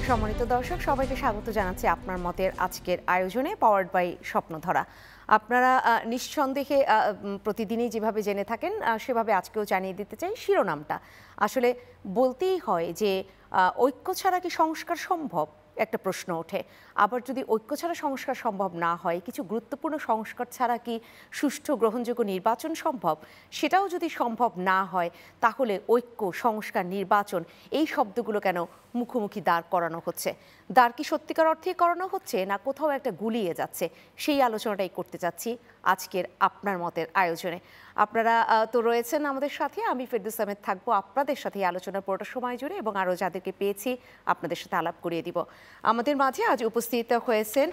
সম্মানিত দর্শক, সবাইকে স্বাগত জানাচ্ছি আপনার মতের আজকের আয়োজনে পাওয়ার্ড বাই স্বপ্নধরা। আপনারা নিঃসন্দেহে প্রতিদিনই যেভাবে জেনে থাকেন সেভাবে আজকেও জানিয়ে দিতে চাই শিরোনামটা। আসলে বলতেই হয় যে ঐক্য ছাড়া কি সংস্কার সম্ভব, একটা প্রশ্ন ওঠে। আবার যদি ঐক্য ছাড়া সংস্কার সম্ভব না হয়, কিছু গুরুত্বপূর্ণ সংস্কার ছাড়া কি সুষ্ঠু গ্রহণযোগ্য নির্বাচন সম্ভব, সেটাও যদি সম্ভব না হয়, তাহলে ঐক্য, সংস্কার, নির্বাচন এই শব্দগুলো কেন মুখোমুখি দাঁড় করানো হচ্ছে? দাঁড় কি সত্যিকার অর্থেই করানো হচ্ছে, না কোথাও একটা গুলিয়ে যাচ্ছে? সেই আলোচনাটাই করতে চাচ্ছি আজকের আপনার মতের আয়োজনে। আপনারা তো রয়েছেন আমাদের সাথে, আমি ফেরদৌস আহমেদ থাকবো আপনাদের সাথে এই আলোচনার পুরোটা সময় জুড়ে, এবং আরও যাদেরকে পেয়েছি আপনাদের সাথে আলাপ করিয়ে দিব। আমাদের মাঝে আজ উপস্থিত হয়েছেন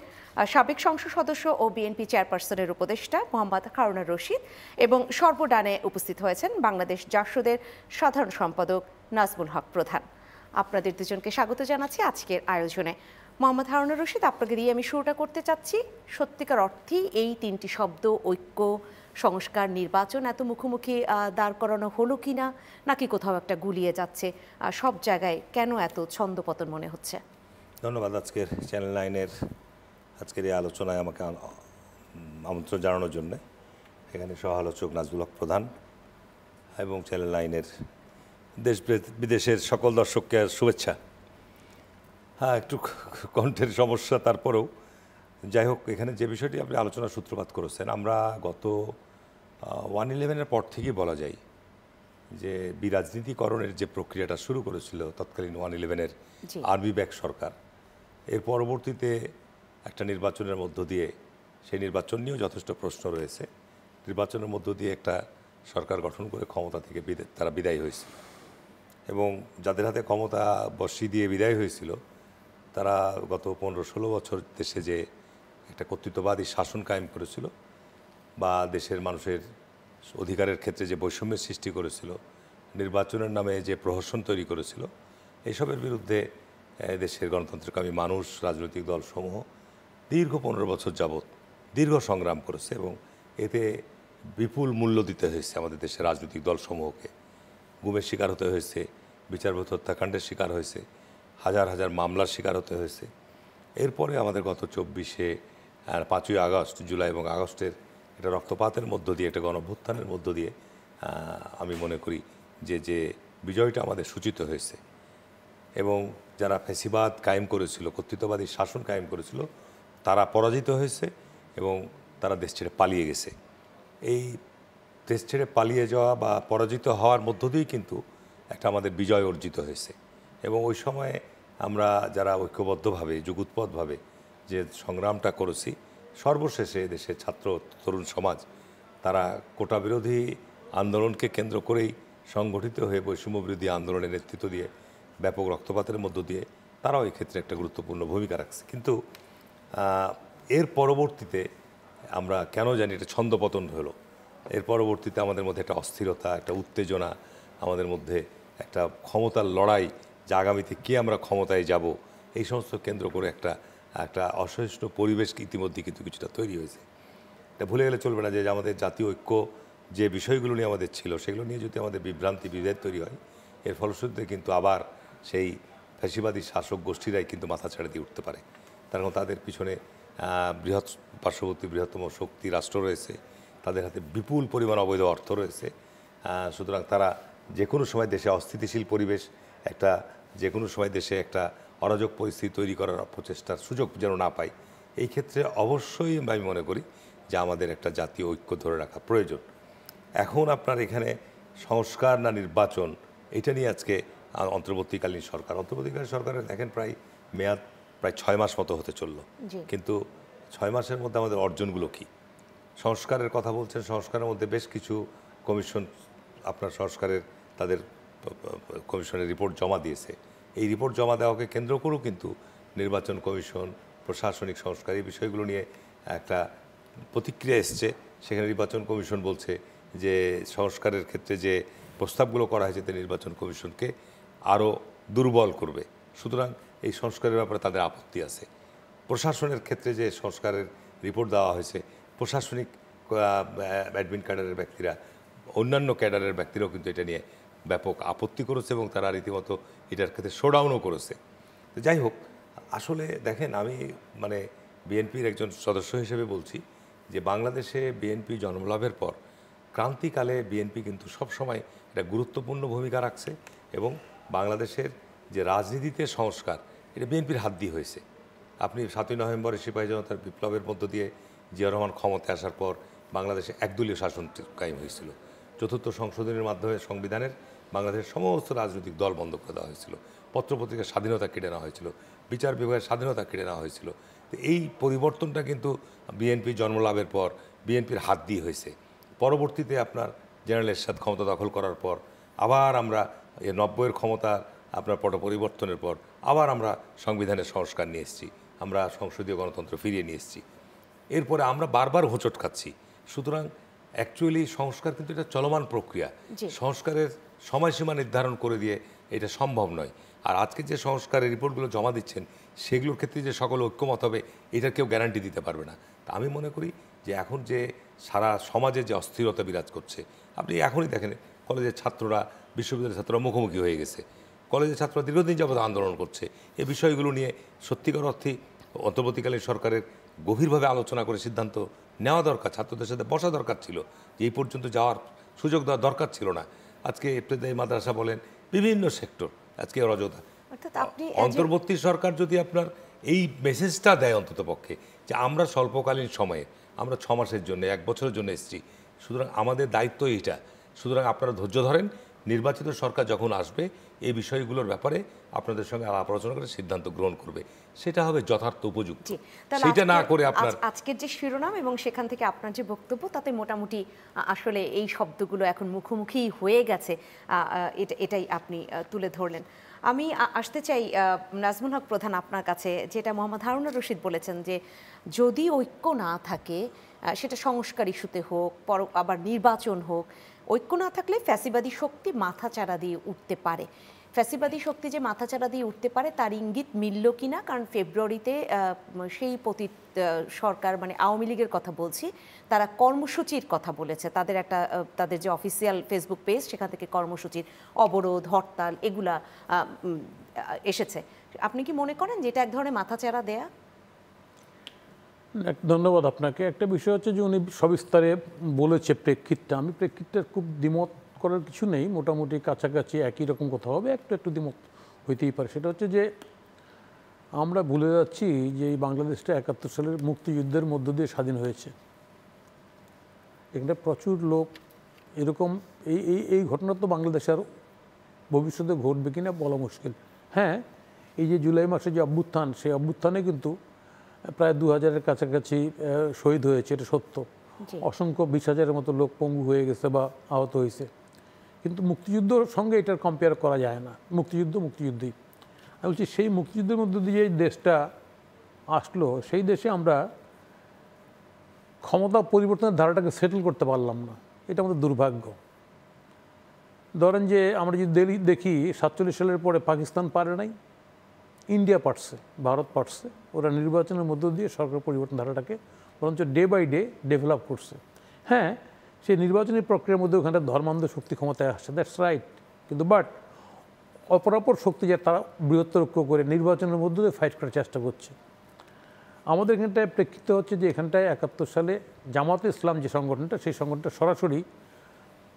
সাবেক সংসদ সদস্য ও বিএনপি চেয়ারপারসনের উপদেষ্টা মোহাম্মদ হারুনুর রশিদ, এবং সর্বডানে উপস্থিত হয়েছেন বাংলাদেশ জাসদের সাধারণ সম্পাদক নাজমুল হক প্রধান। আপনাদের দুজনকে স্বাগত জানাচ্ছি আজকের আয়োজনে। মোহাম্মদ হারুনুর রশিদ, আপনাকে দিয়ে আমি শুরুটা করতে চাচ্ছি। সত্যিকার অর্থেই এই তিনটি শব্দ, ঐক্য, সংস্কার, নির্বাচন, এত মুখোমুখি দাঁড় করানো হলো কি না, নাকি কোথাও একটা গুলিয়ে যাচ্ছে? সব জায়গায় কেন এত ছন্দপতন মনে হচ্ছে? ধন্যবাদ আজকের চ্যানেল 9-এর আজকের এই আলোচনায় আমাকে আমন্ত্রণ জানানোর জন্য। এখানে সহ আলোচক নাজমুল হক প্রধান এবং চ্যানেল 9-এর দেশ বিদেশের সকল দর্শককে শুভেচ্ছা। হ্যাঁ, একটু কণ্ঠের সমস্যা, তারপরেও যাই হোক, এখানে যে বিষয়টি আপনি আলোচনার সূত্রপাত করেছেন, আমরা গত 1/11-এর পর থেকেই বলা যায় যে বিরাজনীতিকরণের যে প্রক্রিয়াটা শুরু করেছিল তৎকালীন 1/11-এর আর্মি ব্যাক সরকার, এর পরবর্তীতে একটা নির্বাচনের মধ্য দিয়ে, সেই নির্বাচন নিয়েও যথেষ্ট প্রশ্ন রয়েছে, নির্বাচনের মধ্য দিয়ে একটা সরকার গঠন করে ক্ষমতা থেকে তারা বিদায় হয়েছিল, এবং যাদের হাতে ক্ষমতা বসিয়ে দিয়ে বিদায় হয়েছিল তারা গত 15-16 বছর দেশে যে একটা কর্তৃত্ববাদী শাসন কায়েম করেছিল, বা দেশের মানুষের অধিকারের ক্ষেত্রে যে বৈষম্যের সৃষ্টি করেছিল, নির্বাচনের নামে যে প্রহসন তৈরি করেছিল, এইসবের বিরুদ্ধে দেশের গণতন্ত্রকামী মানুষ, রাজনৈতিক দলসমূহ দীর্ঘ 15 বছর যাবৎ দীর্ঘ সংগ্রাম করেছে, এবং এতে বিপুল মূল্য দিতে হয়েছে আমাদের দেশের রাজনৈতিক দলসমূহকে। গুমের শিকার হতে হয়েছে, বিচারপতি হত্যাকাণ্ডের শিকার হয়েছে, হাজার হাজার মামলার শিকার হতে হয়েছে। এরপরে আমাদের গত 24-এ 5ই আগস্ট, জুলাই এবং আগস্টের একটা রক্তপাতের মধ্য দিয়ে, একটা গণঅভ্যুত্থানের মধ্য দিয়ে আমি মনে করি যে বিজয়টা আমাদের সূচিত হয়েছে, এবং যারা ফ্যাসিবাদ কায়েম করেছিল, কর্তৃত্ববাদী শাসন কায়েম করেছিল, তারা পরাজিত হয়েছে এবং তারা দেশ ছেড়ে পালিয়ে গেছে। এই দেশ ছেড়ে পালিয়ে যাওয়া বা পরাজিত হওয়ার মধ্য দিয়েই কিন্তু একটা আমাদের বিজয় অর্জিত হয়েছে, এবং ওই সময়ে আমরা যারা ঐক্যবদ্ধভাবে, যুগোৎপদভাবে যে সংগ্রামটা করেছি, সর্বশেষে দেশের ছাত্র তরুণ সমাজ তারা কোটা বিরোধী আন্দোলনকে কেন্দ্র করেই সংগঠিত হয়ে বৈষম্য বিরোধী আন্দোলনের নেতৃত্ব দিয়ে ব্যাপক রক্তপাতের মধ্য দিয়ে তারাও এই ক্ষেত্রে একটা গুরুত্বপূর্ণ ভূমিকা রাখছে। কিন্তু এর পরবর্তীতে আমরা কেন জানি এটা ছন্দপতন হলো, এর পরবর্তীতে আমাদের মধ্যে একটা অস্থিরতা, একটা উত্তেজনা, আমাদের মধ্যে একটা ক্ষমতার লড়াই, যে আগামীতে কে আমরা ক্ষমতায় যাব, এই সমস্ত কেন্দ্র করে একটা অসহিষ্ণু পরিবেশ ইতিমধ্যে কিন্তু কিছুটা তৈরি হয়েছে। এটা ভুলে গেলে চলবে না যে আমাদের জাতীয় ঐক্য যে বিষয়গুলো নিয়ে আমাদের ছিল, সেগুলো নিয়ে যদি আমাদের বিভ্রান্তি, বিভেদ তৈরি হয়, এর ফলশ্রুতিতে কিন্তু আবার সেই ফ্যাসিবাদী শাসক গোষ্ঠীরাই কিন্তু মাথা ছেড়ে দিয়ে উঠতে পারে। কারণ তাদের পিছনে বৃহৎ পার্শ্ববর্তী বৃহত্তম শক্তি রাষ্ট্র রয়েছে, তাদের হাতে বিপুল পরিমাণ অবৈধ অর্থ রয়েছে। সুতরাং তারা যে কোনো সময় দেশে অস্থিতিশীল পরিবেশ, যে কোনো সময় দেশে একটা অরাজক পরিস্থিতি তৈরি করার প্রচেষ্টার সুযোগ যেন না পায়, এই ক্ষেত্রে অবশ্যই আমি মনে করি যে আমাদের একটা জাতীয় ঐক্য ধরে রাখা প্রয়োজন। এখন আপনার এখানে সংস্কার না নির্বাচন, এটা নিয়ে আজকে অন্তর্বর্তীকালীন সরকারের দেখেন মেয়াদ প্রায় 6 মাস মতো হতে চললো, কিন্তু 6 মাসের মধ্যে আমাদের অর্জনগুলো কি? সংস্কারের কথা বলছেন, সংস্কারের মধ্যে বেশ কিছু কমিশন আপনার সংস্কারের তাদের কমিশনের রিপোর্ট জমা দিয়েছে। এই রিপোর্ট জমা দেওয়াকে কেন্দ্র করেও কিন্তু নির্বাচন কমিশন, প্রশাসনিক সংস্কার, এই বিষয়গুলো নিয়ে একটা প্রতিক্রিয়া এসছে। সেখানে নির্বাচন কমিশন বলছে যে সংস্কারের ক্ষেত্রে যে প্রস্তাবগুলো করা হয়েছে নির্বাচন কমিশনকে আরও দুর্বল করবে, সুতরাং এই সংস্কারের ব্যাপারে তাদের আপত্তি আছে। প্রশাসনের ক্ষেত্রে যে সংস্কারের রিপোর্ট দেওয়া হয়েছে, প্রশাসনিক অ্যাডমিন ক্যাডারের ব্যক্তিরা, অন্যান্য ক্যাডারের ব্যক্তিরাও কিন্তু এটা নিয়ে ব্যাপক আপত্তি করেছে, এবং তারা রীতিমতো এটার ক্ষেত্রে শোডাউনও করেছে। তো যাই হোক, আসলে দেখেন, আমি মানে বিএনপির একজন সদস্য হিসেবে বলছি যে বাংলাদেশে বিএনপি জন্মলাভের পর ক্রান্তিকালে বিএনপি কিন্তু সবসময় একটা গুরুত্বপূর্ণ ভূমিকা রাখছে এবং বাংলাদেশের যে রাজনীতিতে সংস্কার, এটা বিএনপির হাত দিয়ে হয়েছে। আপনি 7ই নভেম্বরে সিপাহী জনতার বিপ্লবের মধ্য দিয়ে জিয়া রহমান ক্ষমতায় আসার পর বাংলাদেশে একদলীয় শাসন কায়েম হয়েছিল। চতুর্থ সংশোধনীর মাধ্যমে সংবিধানের বাংলাদেশের সমস্ত রাজনৈতিক দল বন্ধ করে দেওয়া হয়েছিল, পত্রপত্রিকার স্বাধীনতা কেড়ে নেওয়া হয়েছিল, বিচার বিভাগের স্বাধীনতা কেড়ে নেওয়া হয়েছিল। তো এই পরিবর্তনটা কিন্তু বিএনপি জন্মলাভের পর বিএনপির হাত দিয়ে হয়েছে। পরবর্তীতে আপনার জেনারেল এরশাদ ক্ষমতা দখল করার পর আবার আমরা 90-এর ক্ষমতার আপনার পট পরিবর্তনের পর আবার আমরা সংবিধানের সংস্কার নিয়ে এসেছি, আমরা সংসদীয় গণতন্ত্র ফিরিয়ে নিয়ে এসেছি। এরপরে আমরা বারবার হোঁচট খাচ্ছি। সুতরাং অ্যাকচুয়ালি সংস্কার কিন্তু এটা চলমান প্রক্রিয়া। সংস্কারের সময়সীমা নির্ধারণ করে দিয়ে এটা সম্ভব নয়। আর আজকে যে সংস্কারের রিপোর্টগুলো জমা দিচ্ছেন সেগুলোর ক্ষেত্রে যে সকল ঐক্যমত হবে এটা কেউ গ্যারান্টি দিতে পারবে না। তা আমি মনে করি যে এখন যে সারা সমাজে যে অস্থিরতা বিরাজ করছে, আপনি এখনই দেখেন কলেজের ছাত্ররা, বিশ্ববিদ্যালয়ের ছাত্ররা মুখোমুখি হয়ে গেছে, কলেজের ছাত্ররা দীর্ঘদিন যাবত আন্দোলন করছে। এই বিষয়গুলো নিয়ে সত্যিকার অর্থেই অন্তর্বর্তীকালীন সরকারের গভীরভাবে আলোচনা করে সিদ্ধান্ত নেওয়া দরকার, ছাত্রদের সাথে বসা দরকার ছিল, যে এই পর্যন্ত যাওয়ার সুযোগ দেওয়া দরকার ছিল না। আজকে ইবতেদায়ী মাদ্রাসা বলেন, বিভিন্ন সেক্টর আজকে অরাজকতা। অন্তর্বর্তী সরকার যদি আপনার এই মেসেজটা দেয় অন্তত পক্ষে যে আমরা স্বল্পকালীন সময়ে, আমরা 6 মাসের জন্য, 1 বছরের জন্য এসেছি, সুতরাং আমাদের দায়িত্ব এইটা, সুতরাং আপনারা ধৈর্য ধরেন, নির্বাচিত সরকার যখন আসবে এই বিষয়গুলোর ব্যাপারে আপনাদের সঙ্গে আলাপ আলোচনা করে সিদ্ধান্ত গ্রহণ করবে, সেটা হবে যথার্থ উপযুক্ত। সেটা না করে আপনার আজকের যে শিরোনাম এবং সেখান থেকে আপনার যে বক্তব্য, তাতে মোটামুটি আসলে এই শব্দগুলো এখন মুখোমুখি হয়ে গেছে, এটাই আপনি তুলে ধরলেন। আমি আসতে চাই নাজমুল হক প্রধান আপনার কাছে, যেটা মোহাম্মদ হারুন রশিদ বলেছেন যে যদি ঐক্য না থাকে, সেটা সংস্কার ইস্যুতে হোক, আবার নির্বাচন হোক, ঐক্য না থাকলে ফ্যাসিবাদী শক্তি মাথাচাড়া দিয়ে উঠতে পারে। ফ্যাসিবাদী শক্তি যে মাথাচাড়া দিয়ে উঠতে পারে তার ইঙ্গিত মিলল কিনা, কারণ ফেব্রুয়ারিতে সেই পতিত সরকার, মানে আওয়ামী লীগের কথা বলছি, তারা কর্মসূচির কথা বলেছে, তাদের যে অফিসিয়াল ফেসবুক পেজ, সেখান থেকে কর্মসূচির অবরোধ, হরতাল এগুলা এসেছে। আপনি কি মনে করেন যে এটা এক ধরনের মাথাচাড়া দেয়া? ধন্যবাদ আপনাকে। একটা বিষয় হচ্ছে যে উনি সবিস্তারে বলেছে প্রেক্ষিতটা, আমি প্রেক্ষিতটার খুব দ্বিমত করার কিছু নেই, মোটামুটি কাছাকাছি একই রকম কথা হবে, একটু দ্বিমত হইতেই পারে। সেটা হচ্ছে যে আমরা ভুলে যাচ্ছি যে এই বাংলাদেশটা 71 সালের মুক্তিযুদ্ধের মধ্য দিয়ে স্বাধীন হয়েছে। এখানে প্রচুর লোক এরকম এই ঘটনা তো বাংলাদেশে আর ভবিষ্যতে ঘটবে কিনা বলা মুশকিল। হ্যাঁ, এই যে জুলাই মাসে যে অভ্যুত্থান, সেই অভ্যুত্থানে কিন্তু প্রায় 2000-এর কাছাকাছি শহীদ হয়েছে, এটা সত্য। অসংখ্য 20,000-এর মতো লোক পঙ্গু হয়ে গেছে বা আহত হয়েছে। কিন্তু মুক্তিযুদ্ধর সঙ্গে এটার কম্পেয়ার করা যায় না। মুক্তিযুদ্ধই আমি বলছি, সেই মুক্তিযুদ্ধের মধ্যে দিয়ে যে দেশটা আসলো, সেই দেশে আমরা ক্ষমতা পরিবর্তনের ধারাটাকে সেটেল করতে পারলাম না, এটা আমাদের দুর্ভাগ্য। ধরেন যে আমরা যদি দেখি 47 সালের পরে পাকিস্তান পারে নাই, ইন্ডিয়া পারছে, ভারত পারছে, ওরা নির্বাচনের মধ্য দিয়ে সরকার পরিবর্তন ধারাটাকে বরঞ্চ ডে বাই ডে ডেভেলপ করছে। হ্যাঁ, সেই নির্বাচনী প্রক্রিয়ার মধ্যে ওখানে ধর্মান্ধ শক্তি ক্ষমতায় আসছে, দ্যাটস রাইট, কিন্তু বাট অপরাপর শক্তি যে তারা বৃহত্তর ঐক্য করে নির্বাচনের মধ্য দিয়ে ফাইট করার চেষ্টা করছে। আমাদের এখানটায় প্রেক্ষিত হচ্ছে যে এখানটায় 71 সালে জামাতে ইসলাম যে সংগঠনটা, সেই সংগঠনটা সরাসরি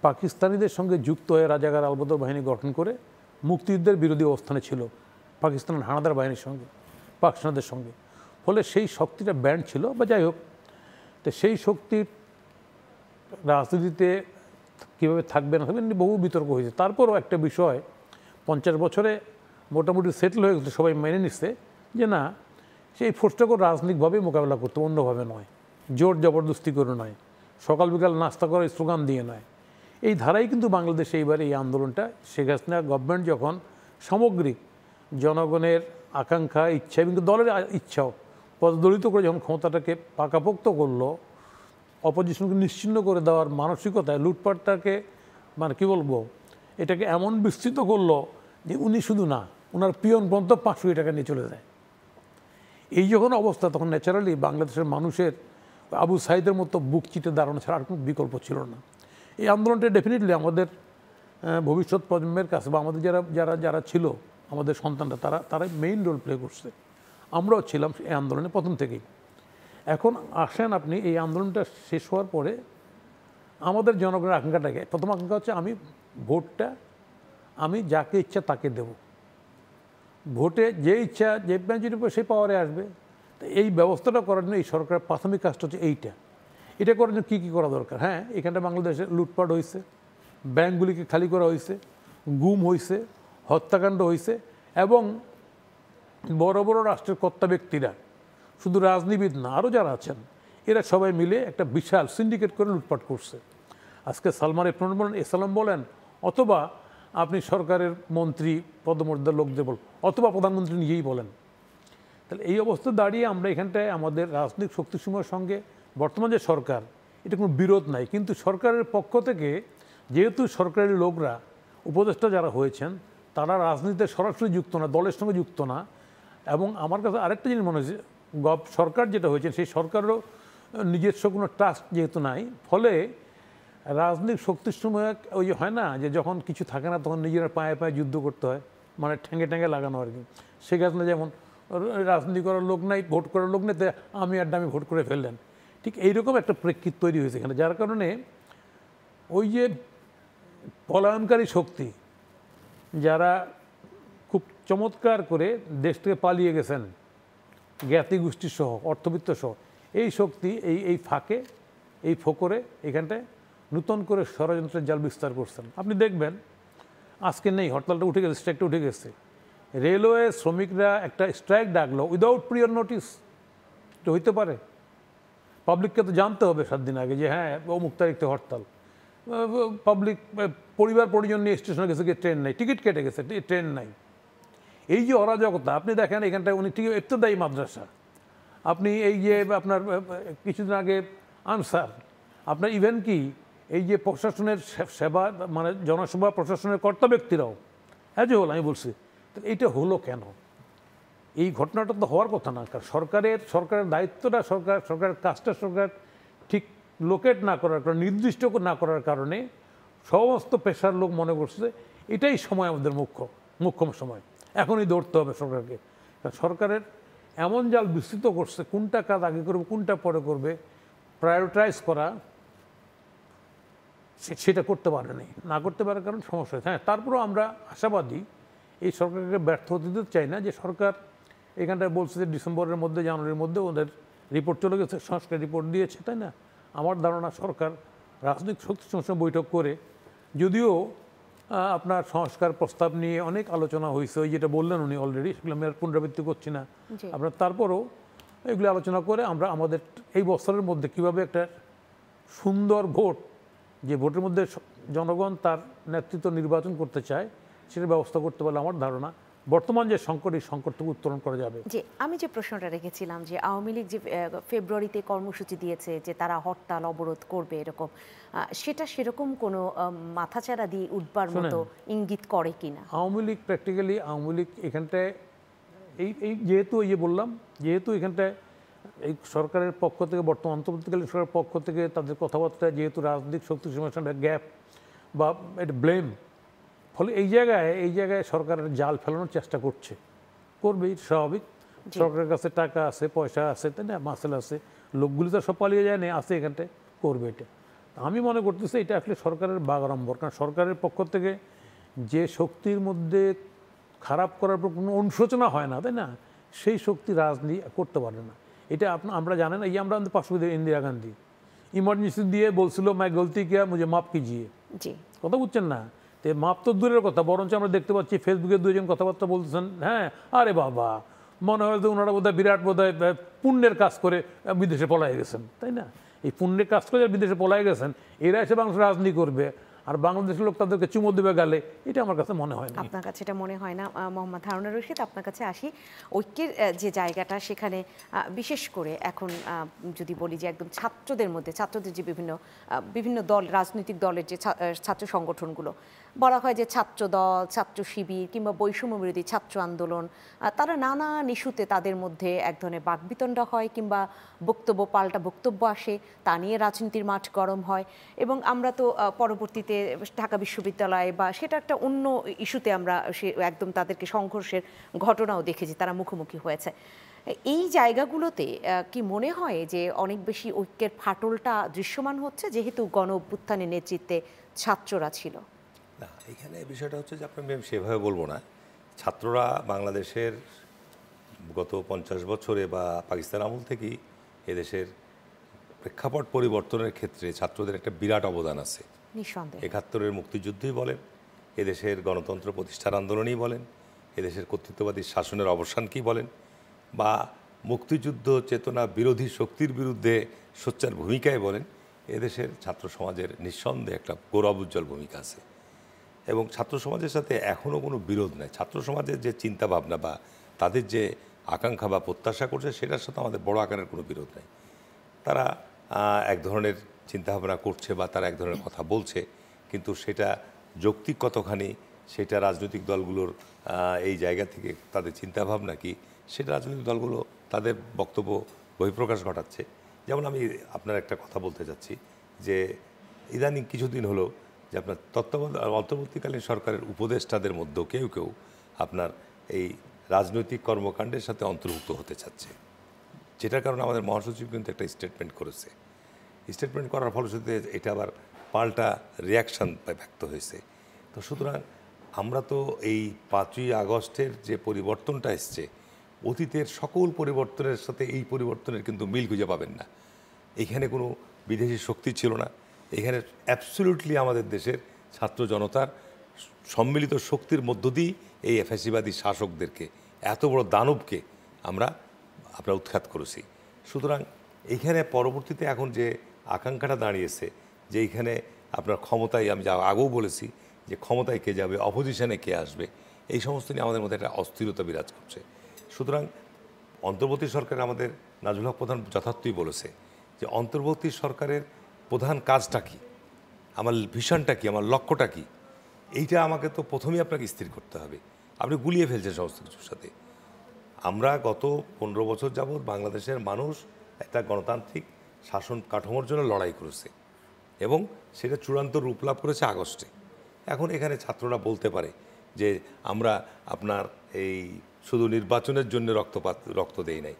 পাকিস্তানিদের সঙ্গে যুক্ত হয়ে রাজাকার আলবদর বাহিনী গঠন করে মুক্তিযুদ্ধের বিরোধী অবস্থানে ছিল পাকিস্তানের হানাদার বাহিনীর সঙ্গে, পাক সেনাদের সঙ্গে। ফলে সেই শক্তিটা ব্যান্ড ছিল, বা যাই হোক, তো সেই শক্তির রাজনীতিতে কীভাবে থাকবে না থাকবে বহু বিতর্ক হয়েছে। তারপরও একটা বিষয় 50 বছরে মোটামুটি সেটেল হয়ে গেছে, সবাই মেনে নিচ্ছে যে না, সেই ফোর্সটাকে রাজনৈতিকভাবে মোকাবেলা করতে, অন্যভাবে নয়, জোর জবরদস্তি করে নয়, সকাল বিকাল নাস্তা করে স্লোগান দিয়ে নয়। এই ধারাই কিন্তু বাংলাদেশে এইবার এই আন্দোলনটা, শেখ হাসিনা গভর্নমেন্ট যখন সামগ্রিক জনগণের আকাঙ্ক্ষা, ইচ্ছা এবং দলের ইচ্ছাও পদদলিত করে যখন ক্ষমতাটাকে পাকাপোক্ত করলো, অপোজিশনকে নিশ্চিহ্ন করে দেওয়ার মানসিকতায় লুটপাটটাকে, মানে কী বলবো, এটাকে এমন বিস্তৃত করলো যে উনি শুধু না, ওনার পিয়ন পর্যন্ত 500 টাকা নিয়ে চলে যায়। এই যখন অবস্থা, তখন ন্যাচারালি বাংলাদেশের মানুষের আবু সাইদের মতো বুক চিটে দাঁড়ানো ছাড়া আর কোনো বিকল্প ছিল না। এই আন্দোলনটা ডেফিনেটলি আমাদের ভবিষ্যৎ প্রজন্মের কাছে বা আমাদের যারা ছিল আমাদের সন্তানরা তারাই মেইন রোল প্লে করছে। আমরাও ছিলাম এই আন্দোলনে প্রথম থেকেই। এখন আসেন আপনি এই আন্দোলনটা শেষ হওয়ার পরে আমাদের জনগণের আকাঙ্ক্ষাটাকে, প্রথম আকাঙ্ক্ষা হচ্ছে আমি ভোটটা আমি যাকে ইচ্ছা তাকে দেব, ভোটে যে ইচ্ছা যে মেজরিটি সে পাওয়ারে আসবে। তো এই ব্যবস্থাটা করার জন্য এই সরকারের প্রাথমিক কাজটা হচ্ছে এটা করার জন্য কী কী করা দরকার। হ্যাঁ, এখানটা বাংলাদেশে লুটপাট হয়েছে, ব্যাংকগুলিকে খালি করা হয়েছে, গুম হয়েছে, হত্যাকাণ্ড হয়েছে, এবং বড় বড় রাষ্ট্রের কর্তা ব্যক্তিরা, শুধু রাজনীতিবিদ না, আরও যারা আছেন, এরা সবাই মিলে একটা বিশাল সিন্ডিকেট করে লুটপাট করছে। আজকে সালমান এফ বলেন, এসালাম বলেন, অথবা আপনি সরকারের মন্ত্রী পদমর্যাদার লোকদের বলেন, অথবা প্রধানমন্ত্রী নিজেই বলেন। তাহলে এই অবস্থা দাঁড়িয়ে আমরা এখানটায় আমাদের রাজনৈতিক শক্তিসমূহের সঙ্গে বর্তমান যে সরকার, এটা কোনো বিরোধ নাই, কিন্তু সরকারের পক্ষ থেকে যেহেতু সরকারি লোকরা উপদেষ্টা যারা হয়েছেন তারা রাজনীতিতে সরাসরি যুক্ত না, দলের সঙ্গে যুক্ত না, এবং আমার কাছে আরেকটা জিনিস মনে হয়েছে, সরকার যেটা হয়েছে সেই সরকারেরও নিজস্ব কোনো ট্রাস্ট যেহেতু নাই, ফলে রাজনৈতিক শক্তিসমূহ ওই যে হয় না যে যখন কিছু থাকে না তখন নিজেরা পায়ে পায়ে যুদ্ধ করতে হয়, মানে ঠ্যাঙ্গে ঠ্যাঙ্গে লাগানো আর কি। শেখ হাসিনা যেমন রাজনীতি করার লোক নাই, ভোট করার লোক নেই, আমি আড্ডামি ভোট করে ফেললেন, ঠিক এইরকম একটা প্রেক্ষিত তৈরি হয়েছে এখানে, যার কারণে ওই যে পলায়নকারী শক্তি যারা খুব চমৎকার করে দেশ থেকে পালিয়ে গেছেন, জ্ঞাতি গোষ্ঠী সহ, অর্থবিত্ত সহ, এই শক্তি এই ফাঁকে, এই ফোকরে এখানটায় নতুন করে ষড়যন্ত্রের জাল বিস্তার করছেন। আপনি দেখবেন আজকে নেই, হরতালটা উঠে গেছে, স্ট্রাইকটা উঠে গেছে, রেলওয়ে শ্রমিকরা একটা স্ট্রাইক ডাকলো উইদাউট প্রিয়র নোটিস। এটা হইতে পারে? পাবলিককে তো জানতে হবে 7 দিন আগে যে হ্যাঁ অমুক তারিখে হরতাল। পাবলিক পরিবার পরিজন নিয়ে স্টেশনে গেছে, গিয়ে ট্রেন নাই, টিকিট কেটে গেছে, ট্রেন নাই। এই যে অরাজকতা, আপনি দেখেন এখানটায় উনি ঠিক ইবতেদায়ী মাদ্রাসা, আপনি এই যে আপনার কিছুদিন আগে আনসার, আপনার ইভেন কি এই যে প্রশাসনের সেবা, মানে জনসেবা প্রশাসনের কর্তা ব্যক্তিরাও হ্যাঁ যে হল, আমি বলছি এইটা হলো কেন? এই ঘটনাটা তো হওয়ার কথা না। কারণ সরকারের দায়িত্বটা সরকারের কাজটা সরকার ঠিক লোকেট না করার কারণে, নির্দিষ্ট না করার কারণে সমস্ত পেশার লোক মনে করছে এটাই সময় আমাদের মুখ্যম সময়, এখনই দৌড়তে হবে সরকারকে। কারণ সরকারের এমন জাল বিস্তৃত করছে, কোনটা কাজ আগে করবে কোনটা পরে করবে, প্রায়োরিটাইজ করা সেটা করতে পারেনি, না করতে পারার কারণ সমস্যা হয়েছে। হ্যাঁ, তারপরেও আমরা আশাবাদী, এই সরকারকে ব্যর্থ হতে দিতে চাই না, যে সরকার এখানটায় বলছে যে ডিসেম্বরের মধ্যে জানুয়ারির মধ্যে ওদের রিপোর্ট চলে গেছে, সংস্কার রিপোর্ট দিয়েছে, তাই না? আমার ধারণা সরকার রাজনৈতিক শক্তির সঙ্গে বৈঠক করে, যদিও আপনার সংস্কার প্রস্তাব নিয়ে অনেক আলোচনা হয়েছে, ওই যেটা বললেন উনি অলরেডি, সেগুলো আমি আর পুনরাবৃত্তি করছি না, আপনার তারপরও এগুলো আলোচনা করে আমরা আমাদের এই বছরের মধ্যে কিভাবে একটা সুন্দর ভোট, যে ভোটের মধ্যে জনগণ তার নেতৃত্ব নির্বাচন করতে চায়, সেটার ব্যবস্থা করতে পারলে আমার ধারণা বর্তমান যে সংকট, এই সংকট থেকে উত্তরণ করা যাবে। জি, আমি যে প্রশ্নটা রেখেছিলাম যে আওয়ামী লীগ যে ফেব্রুয়ারিতে কর্মসূচি দিয়েছে যে তারা হরতাল অবরোধ করবে এরকম, সেটা সেরকম কোনো মাথাচাড়া দিয়ে উঠবার মতো ইঙ্গিত করে কিনা? আওয়ামী লীগ প্র্যাকটিক্যালি, আওয়ামী লীগ এখানটায় এই যেহেতু এই যে বললাম, যেহেতু এখানটায় এই সরকারের পক্ষ থেকে, বর্তমান অন্তর্বর্তীকালীন সরকারের পক্ষ থেকে তাদের কথাবার্তা, যেহেতু রাজনৈতিক শক্তির সঙ্গে গ্যাপ বা এটা ব্লেম, ফলে এই জায়গায় সরকারের জাল ফেলানোর চেষ্টা করবেই, স্বাভাবিক। সরকারের কাছে টাকা আছে, পয়সা আছে, তাই না, মাসেল আছে, লোকগুলি তো সব পালিয়ে যায় না, আছে এখানটায়, করবে এটা। আমি মনে করতেছি এটা আসলে সরকারের বাগাড়ম্বর, কারণ সরকারের পক্ষ থেকে যে শক্তির মধ্যে খারাপ করার পর কোনো অনুশোচনা হয় না, তাই না, সেই শক্তি রাজনীতি করতে পারে না। এটা আমরা জানেন, এই আমরা পার্শ্ববর্তী ইন্দিরা গান্ধী ইমার্জেন্সি দিয়ে বলছিল মাই গলতি কিয়া মুঝে মাপ কিজিয়ে, কথা বুঝছেন না? তো মাপ তো দূরের কথা, বরঞ্চ আমরা দেখতে পাচ্ছি ফেসবুকে 2জন কথাবার্তা বলতেছেন, হ্যাঁ আরে বাবা, মনে হয় যে ওনারা বোধহয় বিরাট বোধহয় পুণ্যের কাজ করে বিদেশে পলাই গেছেন, তাই না? এই পুণ্যের কাজ করে বিদেশে পলাই গেছেন, এরা এসে বাংলাদেশ রাজনীতি করবে আর বাংলাদেশের লোক তাদেরকে চুমো দেবে গালে, এটা আমার কাছে মনে হয় না। আপনার কাছে এটা মনে হয় না? মোহাম্মদ হারুনুর রশিদ, আপনার কাছে আসি। ঐক্যের যে জায়গাটা, সেখানে বিশেষ করে এখন যদি বলি যে একদম ছাত্রদের যে বিভিন্ন দল, রাজনৈতিক দলের যে ছাত্র সংগঠনগুলো, বলা হয় যে ছাত্র দল, ছাত্র শিবির কিংবা বৈষম্য বিরোধী ছাত্র আন্দোলন, তারা নানান ইস্যুতে তাদের মধ্যে এক ধরনের বাকবিতণ্ডা হয় কিংবা বক্তব্য পাল্টা বক্তব্য আসে, তা নিয়ে রাজনীতির মাঠ গরম হয়। এবং আমরা তো পরবর্তীতে ঢাকা বিশ্ববিদ্যালয় বা সেটা একটা অন্য ইস্যুতে আমরা একদম তাদেরকে সংঘর্ষের ঘটনাও দেখেছি, তারা মুখোমুখি হয়েছে। এই জায়গাগুলোতে কি মনে হয় যে অনেক বেশি ঐক্যের ফাটলটা দৃশ্যমান হচ্ছে, যেহেতু গণ অভ্যুত্থানের নেতৃত্বে ছাত্ররা ছিল? না, এখানে বিষয়টা হচ্ছে যে আপনার আমি সেভাবে বলবো না। ছাত্ররা বাংলাদেশের গত 50 বছরে বা পাকিস্তান আমল থেকেই এদেশের প্রেক্ষাপট পরিবর্তনের ক্ষেত্রে ছাত্রদের একটা বিরাট অবদান আছে। নিঃসন্দেহে। 71-এর মুক্তিযুদ্ধই বলেন, এদেশের গণতন্ত্র প্রতিষ্ঠার আন্দোলনই বলেন, এদেশের কর্তৃত্ববাদী শাসনের অবসান কি বলেন, বা মুক্তিযুদ্ধ চেতনা বিরোধী শক্তির বিরুদ্ধে সোচ্চার ভূমিকায় বলেন, এদেশের ছাত্র সমাজের নিঃসন্দেহে একটা গৌরব উজ্জ্বল ভূমিকা আছে। এবং ছাত্র সমাজের সাথে এখনও কোনো বিরোধ নেই। ছাত্র সমাজের যে চিন্তা ভাবনা বা তাদের যে আকাঙ্ক্ষা বা প্রত্যাশা করছে, সেটার সাথে আমাদের বড় আকারের কোনো বিরোধ নেই। তারা এক ধরনের চিন্তাভাবনা করছে বা তারা এক ধরনের কথা বলছে, কিন্তু সেটা যৌক্তিক কতখানি, সেটা রাজনৈতিক দলগুলোর এই জায়গা থেকে তাদের চিন্তাভাবনা কি, সেটা রাজনৈতিক দলগুলো তাদের বক্তব্য বহিঃপ্রকাশ ঘটাচ্ছে। যেমন আমি আপনার একটা কথা বলতে চাচ্ছি যে ইদানিং কিছুদিন হলো যে আপনার অন্তর্বর্তীকালীন সরকারের উপদেষ্টাদের মধ্যেও কেউ কেউ আপনার এই রাজনৈতিক কর্মকাণ্ডের সাথে অন্তর্ভুক্ত হতে চাচ্ছে, যেটার কারণে আমাদের মহাসচিব কিন্তু একটা স্টেটমেন্ট করেছে। স্টেটমেন্ট করার ফলশ্রুতিতে এটা আবার পাল্টা রিয়াকশান ব্যক্ত হয়েছে। তো সুতরাং আমরা তো এই 5ই আগস্টের যে পরিবর্তনটা এসছে, অতীতের সকল পরিবর্তনের সাথে এই পরিবর্তনের কিন্তু মিল খুঁজে পাবেন না। এইখানে কোনো বিদেশি শক্তি ছিল না, এখানে অ্যাবসলিউটলি আমাদের দেশের ছাত্র জনতার সম্মিলিত শক্তির মধ্য দিয়েই এই ফ্যাসিবাদী শাসকদেরকে, এত বড় দানবকে আমরা উৎখাত করেছি। সুতরাং এইখানে পরবর্তীতে এখন যে আকাঙ্ক্ষাটা দাঁড়িয়েছে যে এইখানে আপনার ক্ষমতায়, আমি যা আগেও বলেছি যে ক্ষমতায় কে যাবে, অপোজিশনে কে আসবে, এই সমস্ত নিয়ে আমাদের মধ্যে একটা অস্থিরতা বিরাজ করছে। সুতরাং অন্তর্বর্তী সরকার, আমাদের নাজমুল হক প্রধান যথার্থই বলেছে যে অন্তর্বর্তী সরকারের প্রধান কাজটা কি, আমার ভিশনটা কি, আমার লক্ষ্যটা কি, এইটা আমাকে তো প্রথমেই আপনাকে স্থির করতে হবে। আপনি গুলিয়ে ফেলছেন সমস্ত কিছুর সাথে। আমরা গত 15 বছর যাবৎ বাংলাদেশের মানুষ একটা গণতান্ত্রিক শাসন কাঠামোর জন্য লড়াই করেছে এবং সেটা চূড়ান্ত রূপ লাভ করেছে আগস্টে। এখন এখানে ছাত্ররা বলতে পারে যে আমরা আপনার এই শুধু নির্বাচনের জন্য রক্ত দেই নাই,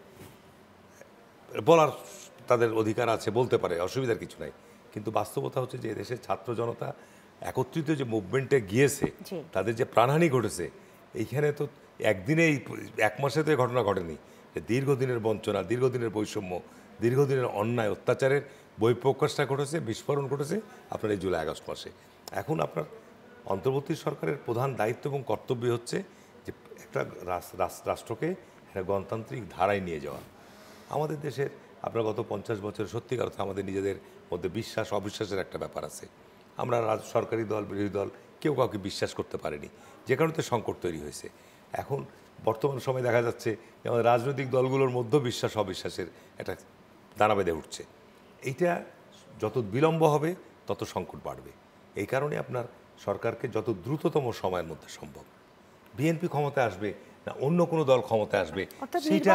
বলার তাদের অধিকার আছে, বলতে পারে, অসুবিধার কিছু নাই। কিন্তু বাস্তবতা হচ্ছে যে দেশের ছাত্র জনতা একত্রিত যে মুভমেন্টে গিয়েছে, তাদের যে প্রাণহানি ঘটেছে, এইখানে তো একদিনেই, এক মাসে তো এই ঘটনা ঘটেনি। দীর্ঘদিনের বঞ্চনা, দীর্ঘদিনের বৈষম্য, দীর্ঘদিনের অন্যায় অত্যাচারের বহিঃপ্রকাশটা ঘটেছে, বিস্ফোরণ ঘটেছে আপনার এই জুলাই আগস্ট মাসে। এখন আপনার অন্তর্বর্তী সরকারের প্রধান দায়িত্ব এবং কর্তব্য হচ্ছে যে একটা রাষ্ট্রকে একটা গণতান্ত্রিক ধারায় নিয়ে যাওয়া। আমাদের দেশের আপনার গত 50 বছর সত্যিকার অর্থে আমাদের নিজেদের মধ্যে বিশ্বাস অবিশ্বাসের একটা ব্যাপার আছে। আমরা সরকারি দল, বিরোধী দল কেউ কাউকে বিশ্বাস করতে পারেনি, যে কারণে সংকট তৈরি হয়েছে। এখন বর্তমান সময় দেখা যাচ্ছে যে আমাদের রাজনৈতিক দলগুলোর মধ্যে বিশ্বাস অবিশ্বাসের একটা দানা বেঁধে উঠছে। এইটা যত বিলম্ব হবে তত সংকট বাড়বে। এই কারণে আপনার সরকারকে যত দ্রুততম সময়ের মধ্যে সম্ভব, বিএনপি ক্ষমতায় আসবে না অন্য কোনো দল ক্ষমতায় আসবে, সেটা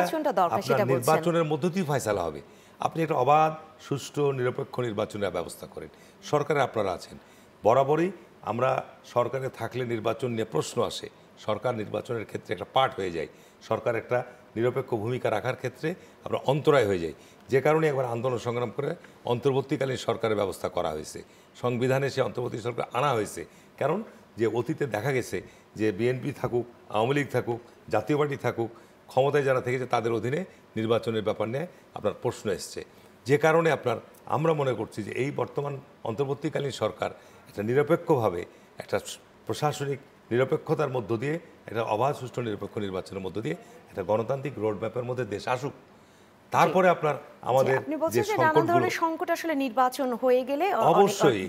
আপনার নির্বাচনের মধ্য দিয়ে ফয়সালা হবে। আপনি একটা অবাধ, সুষ্ঠু, নিরপেক্ষ নির্বাচনের ব্যবস্থা করেন। সরকারে আপনারা আছেন, বরাবরই আমরা সরকারে থাকলে নির্বাচন নিয়ে প্রশ্ন আসে, সরকার নির্বাচনের ক্ষেত্রে একটা পার্ট হয়ে যায়, সরকার একটা নিরপেক্ষ ভূমিকা রাখার ক্ষেত্রে আমরা অন্তরায় হয়ে যাই। যে কারণে একবার আন্দোলন সংগ্রাম করে অন্তর্বর্তীকালীন সরকারের ব্যবস্থা করা হয়েছে, সংবিধানে সে অন্তর্বর্তী সরকার আনা হয়েছে। কারণ যে অতীতে দেখা গেছে যে বিএনপি থাকুক, আওয়ামী লীগ থাকুক, জাতীয় পার্টি থাকুক, ক্ষমতায় যারা থেকেছে তাদের অধীনে নির্বাচনের ব্যাপার নিয়ে আপনার প্রশ্ন এসছে। যে কারণে আমরা মনে করছি যে এই বর্তমান অন্তর্বর্তীকালীন সরকার একটা নিরপেক্ষভাবে, একটা প্রশাসনিক নিরপেক্ষতার মধ্য দিয়ে, একটা অবাধ সুষ্ঠু নিরপেক্ষ নির্বাচনের মধ্য দিয়ে একটা গণতান্ত্রিক রোড ম্যাপের মধ্যে দেশ আসুক। তারপরে আপনার আমাদের যে সংকট আসলে নির্বাচন হয়ে গেলে অবশ্যই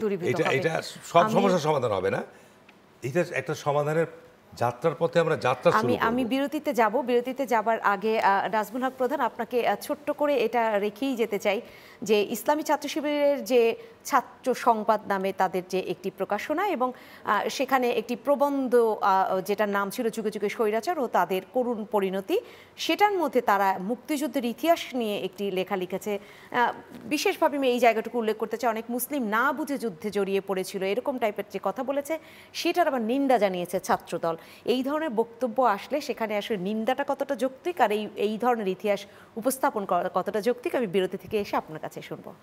এটা সব সমস্যার সমাধান হবে না। এটা একটা সমাধানের যাত্রার পথে আমরা যাত্রা শুরু আমি করব। আমি বিরতিতে যাবার আগে নাজমুল হক প্রধান আপনাকে ছোট্ট করে এটা রেখেই যেতে চাই যে ইসলামী ছাত্র শিবিরের যে ছাত্র সংবাদ নামে তাদের যে একটি প্রকাশনা এবং সেখানে একটি প্রবন্ধ যেটার নাম ছিল যুগে যুগে স্বৈরাচার ও তাদের করুণ পরিণতি, সেটার মধ্যে তারা মুক্তিযুদ্ধের ইতিহাস নিয়ে একটি লেখা লিখেছে। বিশেষভাবে আমি এই জায়গাটুকু উল্লেখ করতে চাই, অনেক মুসলিম না বুঝে যুদ্ধে জড়িয়ে পড়েছিল এরকম টাইপের যে কথা বলেছে সেটার আবার নিন্দা জানিয়েছে ছাত্রদল। এই ধরনের বক্তব্য আসলে সেখানে আসলে নিন্দাটা কতটা যৌক্তিক আর এই ধরনের ইতিহাস উপস্থাপন করা কতটা যৌক্তিক, আমি বিরতি থেকে এসে আপনার কাছে শুনবো।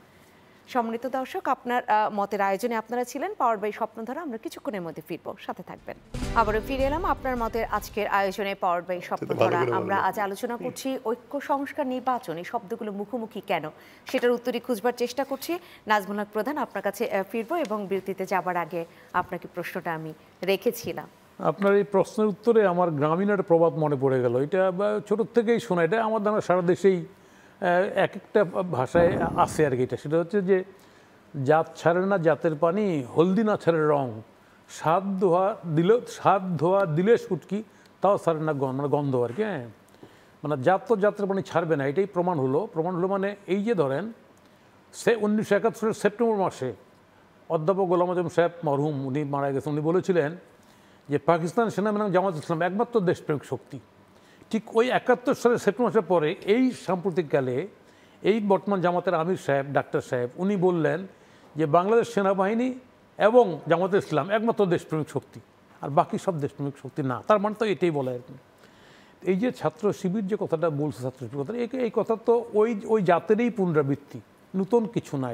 সম্মানিত দর্শক, আপনার মতের আয়োজনে আপনারা ছিলেন পাওয়ার বাই স্বপ্নধারা। আমরা কিছুক্ষণের মধ্যে ফিরবো, সাথে থাকবেন। আবারও ফিরে এলাম আপনার মতের আজকের আয়োজনে পাওয়ার বাই স্বপ্নধারা। আমরা আজ আলোচনা করছি ঐক্য সংস্কার নির্বাচন, এই শব্দগুলো মুখোমুখি কেন, সেটার উত্তরই খুঁজবার চেষ্টা করছি। নাজমুল হক প্রধান, আপনার কাছে ফিরবো এবং বিরতিতে যাবার আগে আপনাকে প্রশ্নটা আমি রেখেছিলাম। আপনার এই প্রশ্নের উত্তরে আমার গ্রামীণ একটা প্রবাদ মনে পড়ে গেল। এটা ছোটোর থেকেই শোনা, এটা আমার দ্বারা সারা দেশেই এক একটা ভাষায় আছে আর কি। এটা সেটা হচ্ছে যে জাত ছাড়ে না জাতের পানি, হলদি না ছাড়ে রং, স্বাদ ধোয়া দিলে সুটকি, তাও ছাড়ে না মানে গন্ধ আর কি। হ্যাঁ, মানে জাত তো জাতের পানি ছাড়বে না, এটাই প্রমাণ হলো মানে এই যে ধরেন 1971 সেপ্টেম্বর মাসে অধ্যাপক গোলাম আজম সাহেব মরহুম, উনি মারা গেছেন, উনি বলেছিলেন যে পাকিস্তান সেনা এবং জামাত ইসলাম একমাত্র দেশপ্রেমিক শক্তি। ঠিক ওই 71 সালের সেপ্টেম্বর মাসের পরে এই সাম্প্রতিককালে এই বর্তমান জামাতের আমির সাহেব, ডাক্তার সাহেব, উনি বললেন যে বাংলাদেশ সেনাবাহিনী এবং জামাতে ইসলাম একমাত্র দেশপ্রেমিক শক্তি, আর বাকি সব দেশপ্রেমিক শক্তি না। তার মানে তো এটাই বলে আর কি। এই যে ছাত্র শিবির যে কথাটা বলছে, ছাত্র শিবির কথা, এই কথা তো ওই জাতেরই পুনরাবৃত্তি, নতুন কিছু না।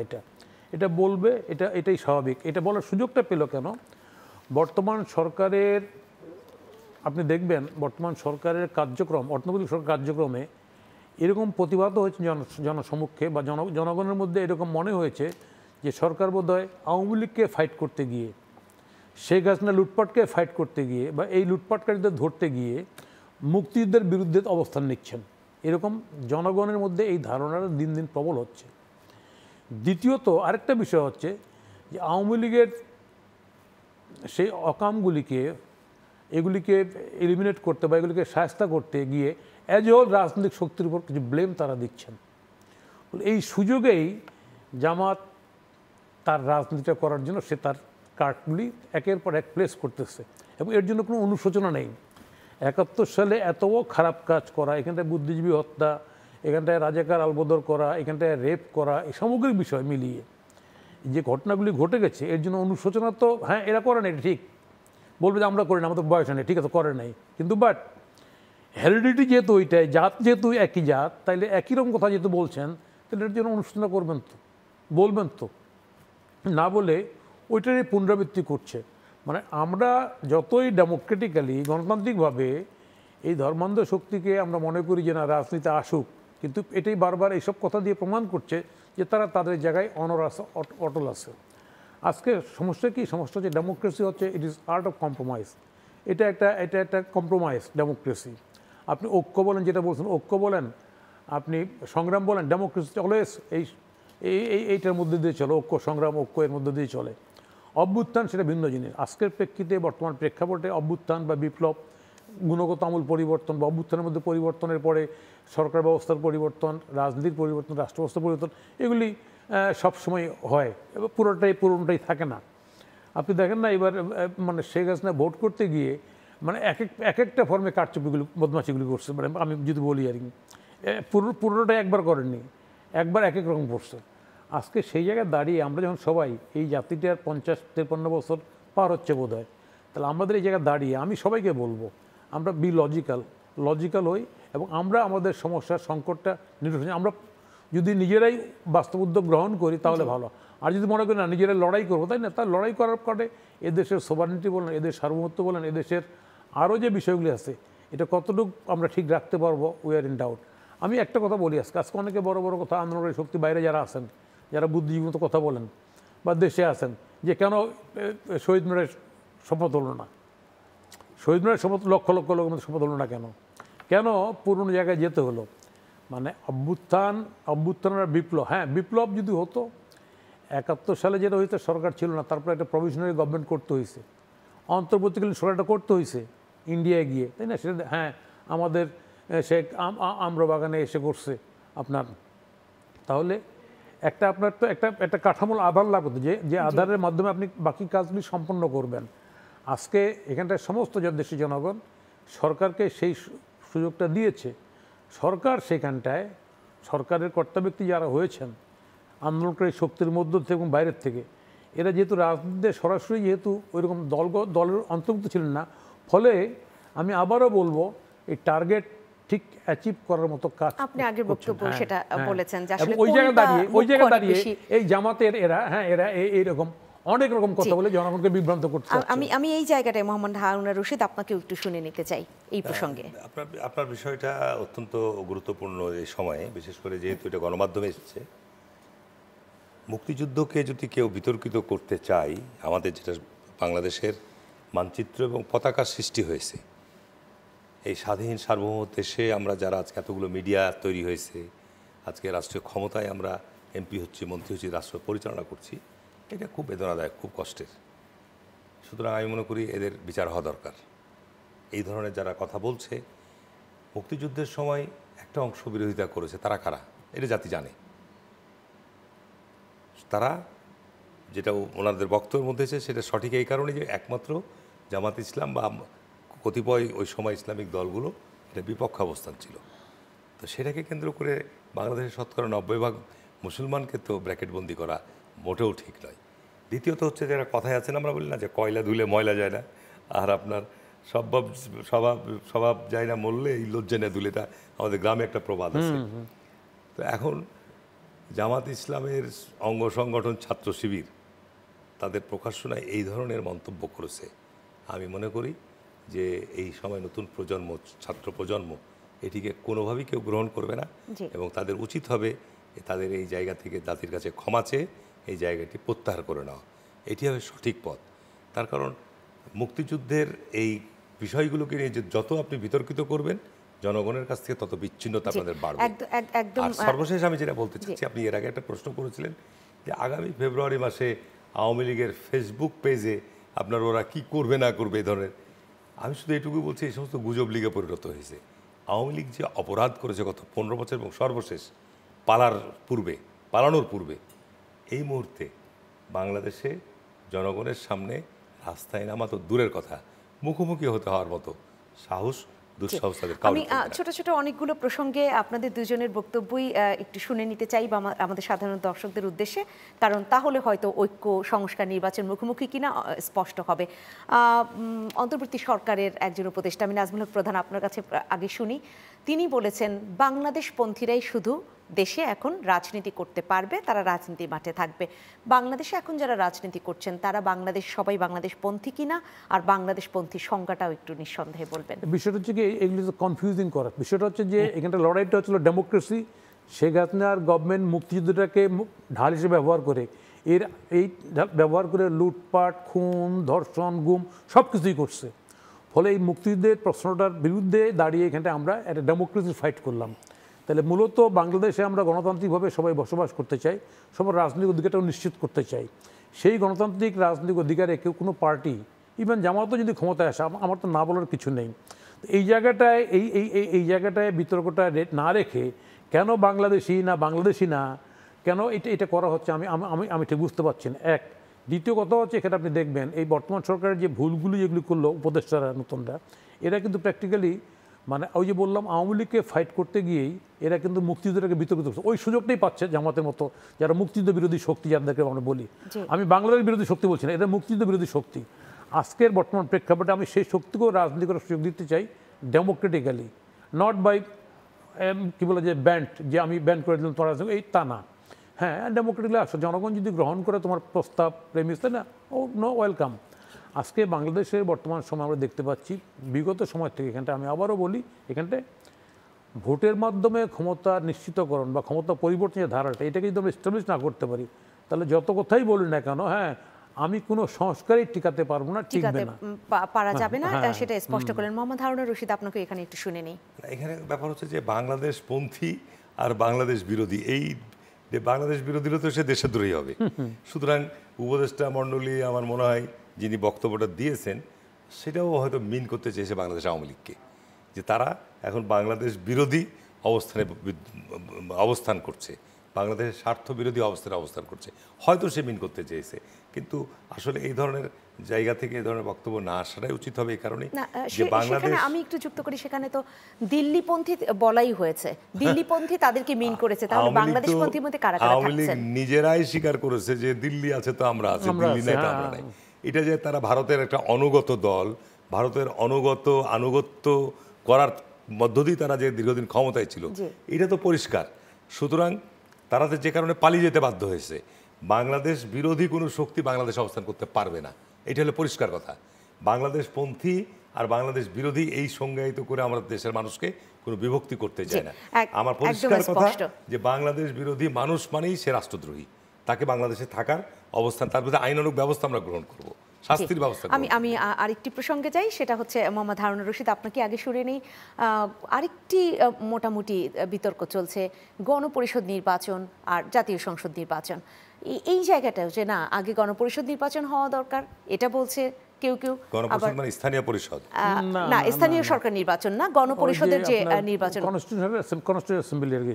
এটা বলবে, এটাই স্বাভাবিক। এটা বলার সুযোগটা পেল কেন? বর্তমান সরকারের, আপনি দেখবেন বর্তমান সরকারের কার্যক্রম, অর্থনৈতিক সরকার কার্যক্রমে এরকম প্রতিবাদ হয়েছে জনসমক্ষে বা জনগণের মধ্যে এরকম মনে হয়েছে যে সরকার বোধহয় আওয়ামী লীগকে ফাইট করতে গিয়ে, শেখ হাসিনা লুটপাটকে ফাইট করতে গিয়ে বা এই লুটপাটকারীদের ধরতে গিয়ে মুক্তিযুদ্ধের বিরুদ্ধে অবস্থান নিচ্ছেন, এরকম জনগণের মধ্যে এই ধারণাটা দিন দিন প্রবল হচ্ছে। দ্বিতীয়ত আরেকটা বিষয় হচ্ছে যে আওয়ামী লীগের সেই অকামগুলিকে, এগুলিকে এলিমিনেট করতে বা এগুলিকে শায়েস্তা করতে গিয়ে অ্যাজ এ হোল রাজনৈতিক শক্তির উপর কিছু ব্লেম তারা দিচ্ছেন। এই সুযোগেই জামাত তার রাজনীতিটা করার জন্য সে তার কার্ডগুলি একের পর এক প্লেস করতেছে এবং এর জন্য কোনো অনুশোচনা নেই। 71 সালে এত খারাপ কাজ করা, এখানটায় বুদ্ধিজীবী হত্যা, এখানটায় রাজাকার আলবদর করা, এখানটায় রেপ করা, এই সামগ্রিক বিষয় মিলিয়ে যে ঘটনাগুলি ঘটে গেছে এর জন্য অনুশোচনা তো, হ্যাঁ এরা করে না, এটা ঠিক বলবে যে আমরা করি না, আমাদের বয়স নেই, ঠিক আছে করে নাই, কিন্তু বাট হেরিডিটি যেহেতু ওইটাই, জাত যেহেতু একই জাত, তাইলে একই রকম কথা যেহেতু বলছেন, তাহলে এর জন্য অনুশোচনা করবেন তো, বলবেন তো, না বলে ওইটারই পুনরাবৃত্তি করছে। মানে আমরা যতই ডেমোক্রেটিক্যালি গণতান্ত্রিকভাবে এই ধর্মান্ধ শক্তিকে আমরা মনে করি যে না রাজনীতি আসুক, কিন্তু এটাই বারবার এইসব কথা দিয়ে প্রমাণ করছে যে তারা তাদের জায়গায় অনর আছে, অটল আছে। আজকে সমস্যা কি? সমস্যা হচ্ছে ডেমোক্রেসি হচ্ছে it is art of compromise. এটা একটা কম্প্রোমাইজ ডেমোক্রেসি। আপনি ঐক্য বলেন, যেটা বলছেন ঐক্য বলেন, আপনি সংগ্রাম বলেন, ডেমোক্রেসি অলওয়েজ এইটার মধ্যে দিয়ে চলে, ঐক্য সংগ্রাম, ঐক্য এর মধ্যে দিয়ে চলে। অভ্যুত্থান সেটা ভিন্ন জিনিস। আজকের প্রেক্ষিতে বর্তমান প্রেক্ষাপটে অভ্যুত্থান বা বিপ্লব, গুণগত আমূল পরিবর্তন বা অভ্যুত্থানের মধ্যে পরিবর্তনের পরে সরকার ব্যবস্থার পরিবর্তন, রাজনীতির পরিবর্তন, রাষ্ট্র ব্যবস্থার পরিবর্তন, এগুলি সবসময় হয় এবং পুরোটাই থাকে না। আপনি দেখেন না এবার মানে শেখ হাসিনা ভোট করতে গিয়ে মানে এক একটা ফর্মে কারচুপিগুলি, বদমাশিগুলি করছে। মানে আমি যদি বলি আর কি, পুরোটাই একবার করেননি, একবার এক এক রকম করছে। আজকে সেই জায়গায় দাঁড়িয়ে আমরা যখন সবাই এই জাতিটার 50-53 বছর পার হচ্ছে বোধ হয়, তাহলে আমাদের এই জায়গায় দাঁড়িয়ে আমি সবাইকে বলবো আমরা বি লজিক্যাল হই এবং আমরা আমাদের সমস্যার সংকটটা নিরসন, আমরা যদি নিজেরাই বাস্তব উদ্যোগ গ্রহণ করি তাহলে ভালো। আর যদি মনে করি না নিজেরাই লড়াই করবো, তাই না, তার লড়াই করার পরে এদেশের সোভারেনিটি বলেন, এদের সার্বভৌমত্ব বলেন, এদেশের আরও যে বিষয়গুলি আছে এটা কতটুকু আমরা ঠিক রাখতে পারবো, উই আর ইন ডাউট। আমি একটা কথা বলি, আজকে অনেকে বড় বড় কথা, আন্দোলনের শক্তি বাইরে যারা আছেন, যারা বুদ্ধিজীবী মতো কথা বলেন বা দেশে আছেন, যে কেন শহীদ মিনারের শপথ হলো না, শহীদ মিনারের শপথ লক্ষ লক্ষ লোকের মধ্যে শপথ হলো না, কেন পুরনো জায়গায় যেতে হলো? মানে অভ্যুত্থানের বিপ্লব, হ্যাঁ বিপ্লব যদি হতো, 71 সালে যেটা হয়েছে সরকার ছিল না, তারপর একটা প্রভিশনারি গভর্নমেন্ট করতে হয়েছে, অন্তর্বর্তীকালীন সরকারটা করতে হয়েছে, ইন্ডিয়ায় গিয়ে, তাই না? সেটা হ্যাঁ আমাদের সে আম্রবাগানে এসে করছে আপনার, তাহলে একটা আপনার তো একটা কাঠামোর আধার লাগতো, যে আধারের মাধ্যমে আপনি বাকি কাজগুলি সম্পন্ন করবেন। আজকে এখানটায় সমস্ত দেশের জনগণ সরকারকে সেই সুযোগটা দিয়েছে। সরকার সেখানটায়, সরকারের কর্তা ব্যক্তি যারা হয়েছেন আন্দোলনকারী শক্তির মধ্য থেকে এবং বাইরের থেকে, এরা যেহেতু রাজনীতিতে সরাসরি যেহেতু ওইরকম দলের অন্তর্ভুক্ত ছিলেন না, ফলে আমি আবারও বলবো এই টার্গেট ঠিক অ্যাচিভ করার মতো কাজ আপনি আগের বক্তব্য সেটা বলেছেন যে আসলে ওই জায়গায় দাঁড়িয়ে এই জামাতের এরা এইরকম অনেক রকম কথা বলে জনগণকে বিভ্রান্ত করতে চাচ্ছে। আমি এই জায়গাটায় মোহাম্মদ হারুন রশিদ আপনাকে একটু শুনে নিতে চাই এই প্রসঙ্গে। আপনার বিষয়টা অত্যন্ত গুরুত্বপূর্ণ এই সময়ে, বিশেষ করে যেহেতু এটা গণমাধ্যমে এসেছে। মুক্তিযুদ্ধকে যদি কেউ বিতর্কিত করতে চায়, আমাদের যেটা বাংলাদেশের মানচিত্র এবং পতাকা সৃষ্টি হয়েছে, এই স্বাধীন সার্বভৌম দেশে আমরা যারা আজকে এতগুলো মিডিয়া তৈরি হয়েছে, আজকে রাষ্ট্রীয় ক্ষমতায় আমরা এমপি হচ্ছি, মন্ত্রী হচ্ছি, রাষ্ট্র পরিচালনা করছি, এটা খুব বেদনাদায়ক, খুব কষ্টের। সুতরাং আমি মনে করি এদের বিচার হওয়া দরকার। এই ধরনের যারা কথা বলছে, মুক্তিযুদ্ধের সময় একটা অংশ বিরোধিতা করেছে, তারা কারা এটা জাতি জানে। তারা যেটা ওনাদের বক্তব্যের মধ্যে আছে সেটা সঠিক এই কারণে যে একমাত্র জামাত ইসলাম বা কতিপয় ওই সময় ইসলামিক দলগুলো এটা বিপক্ষ অবস্থান ছিল। তো সেটাকে কেন্দ্র করে বাংলাদেশের শতকরা 90% মুসলমানকে তো ব্র্যাকেটবন্দি করা মোটেও ঠিক নয়। দ্বিতীয়ত হচ্ছে যারা কথায় আছেন, আমরা বলি না যে কয়লা ধুলে ময়লা যায় না, আর আপনার স্বভাব যায় না মরলে এই লজ্জা না ধুলেটা আমাদের গ্রামে একটা প্রবাদ আছে। তো এখন জামাত ইসলামের অঙ্গ সংগঠন ছাত্র শিবির তাদের প্রকাশনায় এই ধরনের মন্তব্য করেছে। আমি মনে করি যে এই সময় নতুন প্রজন্ম, ছাত্র প্রজন্ম এটিকে কোনোভাবেই কেউ গ্রহণ করবে না, এবং তাদের উচিত হবে তাদের এই জায়গা থেকে জাতির কাছে ক্ষমা চেয়ে এই জায়গাটি প্রত্যাহার করে নেওয়া। এটি হবে সঠিক পথ। তার কারণ মুক্তিযুদ্ধের এই বিষয়গুলোকে নিয়ে যত আপনি বিতর্কিত করবেন, জনগণের কাছ থেকে তত বিচ্ছিন্নতা আপনাদের বাড়বে। আর সর্বশেষ আমি যেটা বলতে চাচ্ছি, আপনি এর আগে একটা প্রশ্ন করেছিলেন যে আগামী ফেব্রুয়ারি মাসে আওয়ামী লীগের ফেসবুক পেজে আপনার ওরা কি করবে না করবে এই ধরনের। আমি শুধু এটুকুই বলছি, এই সমস্ত গুজব লীগে পরিণত হয়েছে। আওয়ামী লীগ যে অপরাধ করেছে গত 15 বছর এবং সর্বশেষ পালানোর পূর্বে এই মুহূর্তে বাংলাদেশে জনগণের সামনে রাস্তায় নামা তো দূরের কথা, মুখোমুখি হতে হওয়ার মতো সাহস আমি ছোট ছোট অনেকগুলো প্রসঙ্গে আপনাদের দুজনের বক্তব্যই একটু শুনে নিতে চাই বা আমাদের সাধারণ দর্শকদের উদ্দেশ্যে, কারণ তাহলে হয়তো ঐক্য সংস্কার নির্বাচন মুখোমুখি কিনা স্পষ্ট হবে। অন্তর্বর্তী সরকারের একজন উপদেষ্টা, আমি নাজমুল হক প্রধান, আপনার কাছে আগে শুনি। তিনি বলেছেন বাংলাদেশপন্থীরাই শুধু দেশে এখন রাজনীতি করতে পারবে, তারা রাজনীতির মাঠে থাকবে। বাংলাদেশে এখন যারা রাজনীতি করছেন তারা সবাই বাংলাদেশপন্থী কিনা, আর বাংলাদেশপন্থী সংজ্ঞাটাও একটু নিঃসন্দেহে বলবেন। বিষয়টা হচ্ছে কি, এগুলো কনফিউজিং করা। বিষয়টা হচ্ছে যে এখানটা লড়াইটা হচ্ছিল ডেমোক্রেসি। শেখ হাসিনার গভর্নমেন্ট মুক্তিযুদ্ধটাকে ঢাল হিসেবে ব্যবহার করে, এই ব্যবহার করে লুটপাট, খুন, ধর্ষণ, গুম সব কিছুই করছে। ফলে এই মুক্তিযুদ্ধের প্রশ্নটার বিরুদ্ধে দাঁড়িয়ে এখানটা আমরা একটা ডেমোক্রেসি ফাইট করলাম। তাহলে মূলত বাংলাদেশে আমরা গণতান্ত্রিকভাবে সবাই বসবাস করতে চাই, সবার রাজনৈতিক অধিকারটাও নিশ্চিত করতে চাই। সেই গণতান্ত্রিক রাজনৈতিক অধিকারে কেউ কোনো পার্টি, ইভেন জামাতও যদি ক্ষমতায় আসে, আমার তো না বলার কিছু নেই। এই জায়গাটায় এই জায়গাটায় বিতর্কটা না রেখে কেন বাংলাদেশি না কেন এটা করা হচ্ছে আমি ঠিক বুঝতে পারছি না। এক, দ্বিতীয় কথা হচ্ছে, এখানে আপনি দেখবেন এই বর্তমান সরকারের যে ভুলগুলি যেগুলি করলো উপদেষ্টারা নতুনরা, এরা কিন্তু প্র্যাকটিক্যালি মানে ওই যে বললাম আওয়ামী লীগকে ফাইট করতে গিয়েই এরা কিন্তু মুক্তিযুদ্ধটাকে বিতর্কিত করছে। ওই সুযোগটাই পাচ্ছে জামাতের মতো যারা মুক্তিযুদ্ধ বিরোধী শক্তি, যাদেরকে আমরা বলি। আমি বাংলাদেশ বিরোধী শক্তি বলছি না, এরা মুক্তিযুদ্ধ বিরোধী শক্তি। আজকের বর্তমান প্রেক্ষাপটে আমি সেই শক্তিকেও রাজনীতি করার সুযোগ দিতে চাই ডেমোক্রেটিক্যালি, নট বাই কী বলে যে ব্যান্ড, যে আমি ব্যান্ড করে দিলাম তোমার এই তা না। হ্যাঁ, ডেমোক্রেটিক্যালি আসো, জনগণ যদি গ্রহণ করে তোমার প্রস্তাব প্রেমিস, তাই না, ও নো ওয়েলকাম। আজকে বাংলাদেশের বর্তমান সময় আমরা দেখতে পাচ্ছি বিগত সময় থেকে, এখানটা আমি আবারও বলি, এখানটায় ভোটের মাধ্যমে ক্ষমতা নিশ্চিতকরণ বা ক্ষমতা পরিবর্তনের ধারাটা, এটাকে যদি আমরা এস্টাবলিশ না করতে পারি, তাহলে যত কথাই বলি না কেন, হ্যাঁ, আমি কোনো সংস্কারই টিকাতে পারবো না, টিকবে না, পারা যাবে না, সেটা স্পষ্ট করলেন মোহাম্মদ হারুন রশিদ। আপনাকে এখানে একটু শুনে নেই। এখানে ব্যাপার হচ্ছে যে বাংলাদেশপন্থী আর বাংলাদেশ বিরোধী, এই বাংলাদেশ বিরোধীরা তো সে দেশদ্রোহী হবে। সুতরাং উপদেষ্টা মণ্ডলী আমার মনে হয় যিনি বক্তব্যটা দিয়েছেন সেটাও হয়তো মিন করতে চেয়েছে বাংলাদেশ আওয়ামী লীগকে, যে তারা এখন বাংলাদেশ বিরোধী অবস্থান করছে, বাংলাদেশের স্বার্থ বিরোধী অবস্থান করছে, হয়তো সে মিন করতে চেয়েছে। কিন্তু আসলে এই ধরনের জায়গা থেকে এই ধরনের বক্তব্য না আসাটাই উচিত হবে, এই কারণে যে বাংলাদেশ, আমি একটু যুক্ত করি, সেখানে তো দিল্লিপন্থী বলাই হয়েছে, দিল্লিপন্থী তাদেরকে মিন করেছে, তাহলে বাংলাদেশপন্থীর মধ্যে কারা কারা আওয়ামী লীগ থাকছেন? নিজেরাই স্বীকার করেছে যে দিল্লি আছে তো আমরা আছি, দিল্লি নাই তো আমরা নাই। এটা যে তারা ভারতের একটা অনুগত দল, ভারতের আনুগত্য করার মধ্য দিয়ে তারা যে দীর্ঘদিন ক্ষমতায় ছিল, এটা তো পরিষ্কার। সুতরাং তারা যে কারণে পালিয়ে যেতে বাধ্য হয়েছে, বাংলাদেশ বিরোধী কোনো শক্তি বাংলাদেশে অবস্থান করতে পারবে না, এটা হলো পরিষ্কার কথা। বাংলাদেশপন্থী আর বাংলাদেশ বিরোধী এই সংজ্ঞায়িত করে আমরা দেশের মানুষকে কোনো বিভক্তি করতে চাই না। আমার পরিষ্কার কথা যে বাংলাদেশ বিরোধী মানুষ মানেই সে রাষ্ট্রদ্রোহী, তাকে বাংলাদেশে থাকার অবস্থান, তার বিরুদ্ধে আইনানুগ ব্যবস্থা আমরা গ্রহণ করব, শাস্তির ব্যবস্থা। আমি আরেকটি প্রসঙ্গে যাই, সেটা হচ্ছে মোহাম্মদ হারুন রশিদ, আপনাকে আগে শুনে নেই। আরেকটি মোটামুটি বিতর্ক চলছে গণপরিষদ নির্বাচন আর জাতীয় সংসদ নির্বাচন, এই জায়গাটাও যে না আগে গণপরিষদ নির্বাচন হওয়া দরকার, এটা বলছে কেউ কেউ। গণপরিষদ মানে স্থানীয় পরিষদ না, স্থানীয় সরকার নির্বাচন না, গণপরিষদের যে নির্বাচন,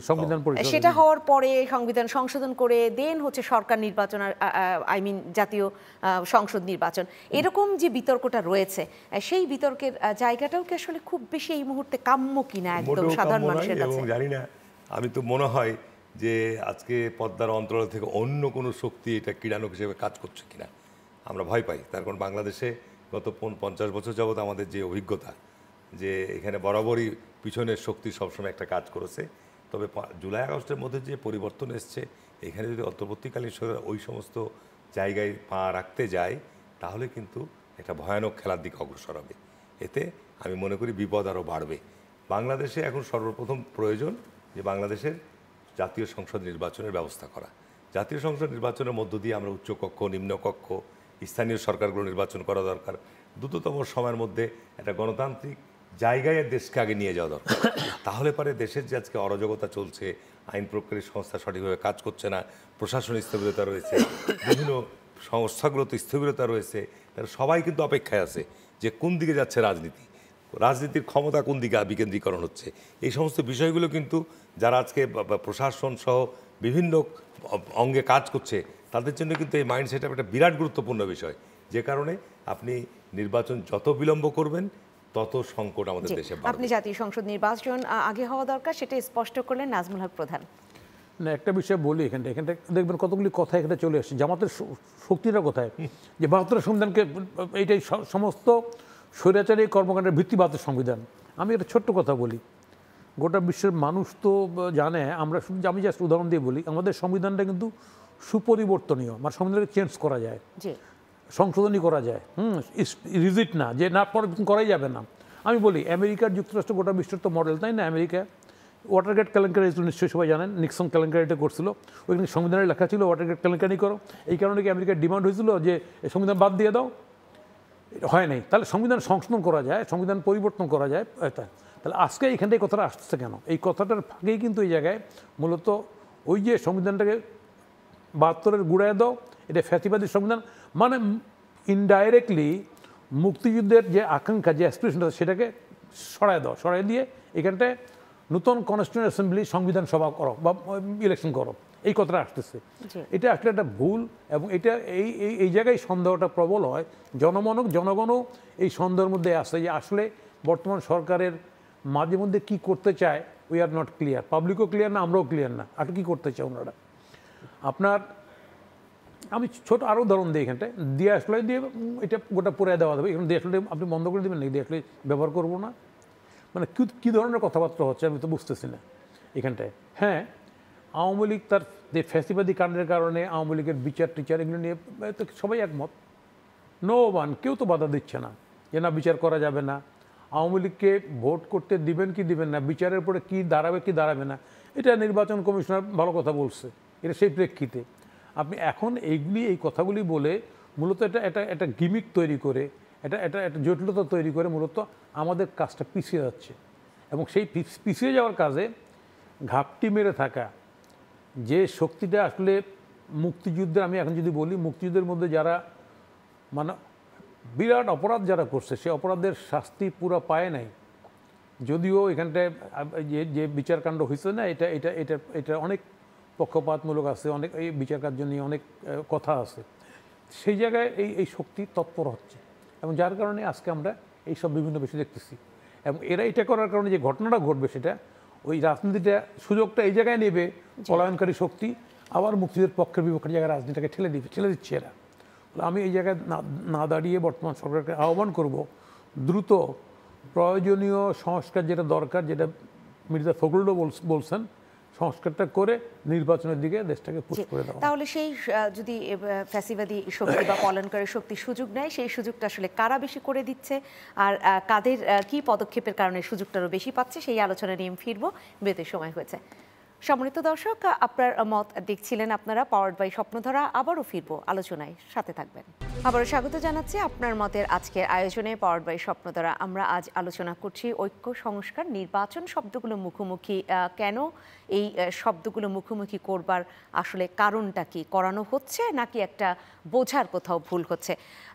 সংবিধান পরিষদ, সেটা হওয়ার পরে সংবিধান সংশোধন করে দেন হচ্ছে সরকার নির্বাচন, আই মিন জাতীয় সংসদ নির্বাচন, এরকম যে বিতর্কটা রয়েছে, সেই বিতর্কের জায়গাটাও কি আসলে খুব বেশি এই মুহূর্তে কাম্য কিনা একদম সাধারণ মানুষের কাছে? এবং জানি না, আমি তো মনে হয় যে আজকে পদ্মার অন্তরাল থেকে অন্য কোনো শক্তি এটা ক্রীড়ানক হিসেবে কাজ করছে কিনা আমরা ভয় পাই। তার কারণ বাংলাদেশে গত 50 বছর যাবৎ আমাদের যে অভিজ্ঞতা, যে এখানে বরাবরই পিছনের শক্তি সবসময় একটা কাজ করেছে। তবে জুলাই আগস্টের মধ্যে যে পরিবর্তন এসছে, এখানে যদি অন্তর্বর্তীকালীন সরকার ওই সমস্ত জায়গায় পা রাখতে যায়, তাহলে কিন্তু একটা ভয়ানক খেলার দিকে অগ্রসর হবে। এতে আমি মনে করি বিপদ আরও বাড়বে। বাংলাদেশে এখন সর্বপ্রথম প্রয়োজন যে বাংলাদেশের জাতীয় সংসদ নির্বাচনের ব্যবস্থা করা। জাতীয় সংসদ নির্বাচনের মধ্য দিয়ে আমরা উচ্চকক্ষ, নিম্নকক্ষ, স্থানীয় সরকারগুলো নির্বাচন করা দরকার। দ্রুততম সময়ের মধ্যে একটা গণতান্ত্রিক জায়গায় দেশকে আগে নিয়ে যাওয়া দরকার। তাহলে পরে দেশের যে আজকে অরাজকতা চলছে, আইন প্রক্রিয়ার সংস্থা সঠিকভাবে কাজ করছে না, প্রশাসনের স্থবিরতা রয়েছে, বিভিন্ন সংস্থাগুলোতে স্থবিরতা রয়েছে, তারা সবাই কিন্তু অপেক্ষায় আছে যে কোন দিকে যাচ্ছে রাজনীতির ক্ষমতা, কোন দিকে বিকেন্দ্রীকরণ হচ্ছে। এই সমস্ত বিষয়গুলো কিন্তু যারা আজকে প্রশাসন সহ বিভিন্ন অঙ্গে কাজ করছে, তাদের জন্য কিন্তু এই মাইন্ডসেট একটা বিরাট গুরুত্বপূর্ণ বিষয়, যে কারণে আপনি নির্বাচন যত বিলম্ব করবেন তত সংকট আমাদের দেশে বাড়বে। আপনি জাতীয় সংসদ নির্বাচন আগে হওয়া দরকার, সেটা স্পষ্ট করলেন নাজমুল হক প্রধান। না, একটা বিষয় বলি, এখানটা দেখবেন কতগুলি কথা এখানে চলে আসছে। জামাতের শক্তিটা কোথায়? যে 72 সংবিধানকে, এইটাই সমস্ত স্বৈরাচারী কর্মকাণ্ডের ভিত্তি 72 সংবিধান। আমি একটা ছোট্ট কথা বলি, গোটা বিশ্বের মানুষ তো জানে, আমি জাস্ট উদাহরণ দিয়ে বলি, আমাদের সংবিধানটা কিন্তু সুপরিবর্তনীয়, মানে সংবিধানকে চেঞ্জ করা যায়, সংশোধনী করা যায়, রিজিট না, যে না পরিবর্তন করাই যাবে না। আমি বলি আমেরিকার যুক্তরাষ্ট্র গোটা বিশ্বের তো মডেল, তাই না? আমেরিকা ওয়াটারগেট কেলেঙ্কারি নিশ্চয়ই সবাই জানেন, নিক্সন কেলেঙ্কারিটা করছিল, ওইখানে সংবিধানে লেখা ছিল ওয়াটারগেট কেলেঙ্কারি করো। এই কারণে কি আমেরিকার ডিমান্ড হয়েছিল যে সংবিধান বাদ দিয়ে দাও? হয় নাই। তাহলে সংবিধান সংশোধন করা যায়, সংবিধান পরিবর্তন করা যায়। তাহলে আজকে এইখানটাই কথাটা আসছে কেন? এই কথাটার ফাঁকেই কিন্তু এই জায়গায় মূলত ওই যে সংবিধানটাকে 72-এর গুড়ায় দাও, এটা ফ্যাসিবাদী সংবিধান, মানে ইনডাইরেক্টলি মুক্তিযুদ্ধের যে আকাঙ্ক্ষা, যে অ্যাসপিরেশনটা, সেটাকে সরাই দিয়ে এখানটায় নতুন কনস্টিটিউশন অ্যাসেম্বলি, সংবিধান সভা করো বা ইলেকশন করো, এই কথাটা আসতেছে। এটা আসলে একটা ভুল, এবং এটা এই জায়গায় সন্দেহটা প্রবল হয়। জনগণও এই সন্দেহের মধ্যে আসে যে আসলে বর্তমান সরকারের মাঝে মধ্যে কী করতে চায়, উই আর নট ক্লিয়ার, পাবলিকও ক্লিয়ার না, আমরাও ক্লিয়ার না, আর কী করতে চায় ওনারা। আমি ছোট আরও উদাহরণ দিই, এখানটায় দিয়ে আসলে দিয়ে এটা গোটা পুরাই দেওয়া হবে, এখানে দিয়ে আসলে আপনি বন্ধ করে দেবেন নাকি, দিয়ে আসলে ব্যবহার করবো না, মানে কী ধরনের কথাবার্তা হচ্ছে আমি তো বুঝতেছি না এখানটায়। হ্যাঁ, আওয়ামী লীগ তার যে ফ্যাসিবাদী কাণ্ডের কারণে আওয়ামী লীগের বিচার টিচার এগুলো নিয়ে তো সবাই একমত, কেউ তো বাধা দিচ্ছে না যে না বিচার করা যাবে না, আওয়ামী লীগকে ভোট করতে দিবেন কি দিবেন না, বিচারের পরে কি দাঁড়াবে কি দাঁড়াবে না, এটা নির্বাচন কমিশনার ভালো কথা বলছে। এটা সেই প্রেক্ষিতে আপনি এখন এই কথাগুলি বলে মূলত এটা গিমিক তৈরি করে, এটা জটিলতা তৈরি করে মূলত আমাদের কাজটা পিছিয়ে যাচ্ছে। এবং সেই পিছিয়ে যাওয়ার কাজে ঘাপটি মেরে থাকা যে শক্তিটা আসলে মুক্তিযুদ্ধের, আমি এখন যদি বলি মুক্তিযুদ্ধের মধ্যে যারা মানে বিরাট অপরাধ যারা করছে সে অপরাধের শাস্তি পুরো পায় নাই। যদিও এখানটায় যে বিচারকাণ্ড হয়েছে না, এটা এটা এটা এটা অনেক পক্ষপাতমূলক আছে, অনেক এই বিচার কার্য নিয়ে অনেক কথা আছে। সেই জায়গায় এই শক্তি তৎপর হচ্ছে, এবং যার কারণে আজকে আমরা এইসব বিভিন্ন বিষয় দেখতেছি। এবং এরা এটা করার কারণে যে ঘটনাটা ঘটবে, সেটা ওই রাজনীতিটা সুযোগটা এই জায়গায় নেবে, পলায়নকারী শক্তি আবার মুক্তিদের পক্ষের বিপক্ষের জায়গায় রাজনীতিটাকে ঠেলে দিচ্ছে এরা। আমি এই জায়গায় না দাঁড়িয়ে বর্তমান সরকারকে আহ্বান করব, দ্রুত প্রয়োজনীয় সংস্কার যেটা দরকার, যেটা মির্জা ফখরুলও বলছেন, সংস্কারটা করে নির্বাচনের দিকে দেশটাকে পুশ করে দেওয়া। তাহলে সেই যদি ফ্যাসিবাদী শক্তি বা পলায়নকারী শক্তি সুযোগ নেয়, সেই সুযোগটা আসলে কারা বেশি করে দিচ্ছে, আর কাদের কি পদক্ষেপের কারণে সুযোগটারও বেশি পাচ্ছে, সেই আলোচনা নিয়ে ফিরবো। বিরতির সময় হয়েছে। সম্মানিত দর্শক, আপনার মত দেখছিলেন আপনারা পাওয়ার্ড বাই স্বপ্নধারা। আবারও ফিরবো আলোচনায়, সাথে থাকবেন। আবারও স্বাগত জানাচ্ছি আপনার মতের আজকের আয়োজনে পাওয়ার্ড বাই স্বপ্নধারা। আমরা আজ আলোচনা করছি ঐক্য, সংস্কার, নির্বাচন শব্দগুলো মুখোমুখি কেন, এই শব্দগুলো মুখোমুখি করবার আসলে কারণটা কি, করানো হচ্ছে নাকি একটা বোঝার কোথাও ভুল হচ্ছে।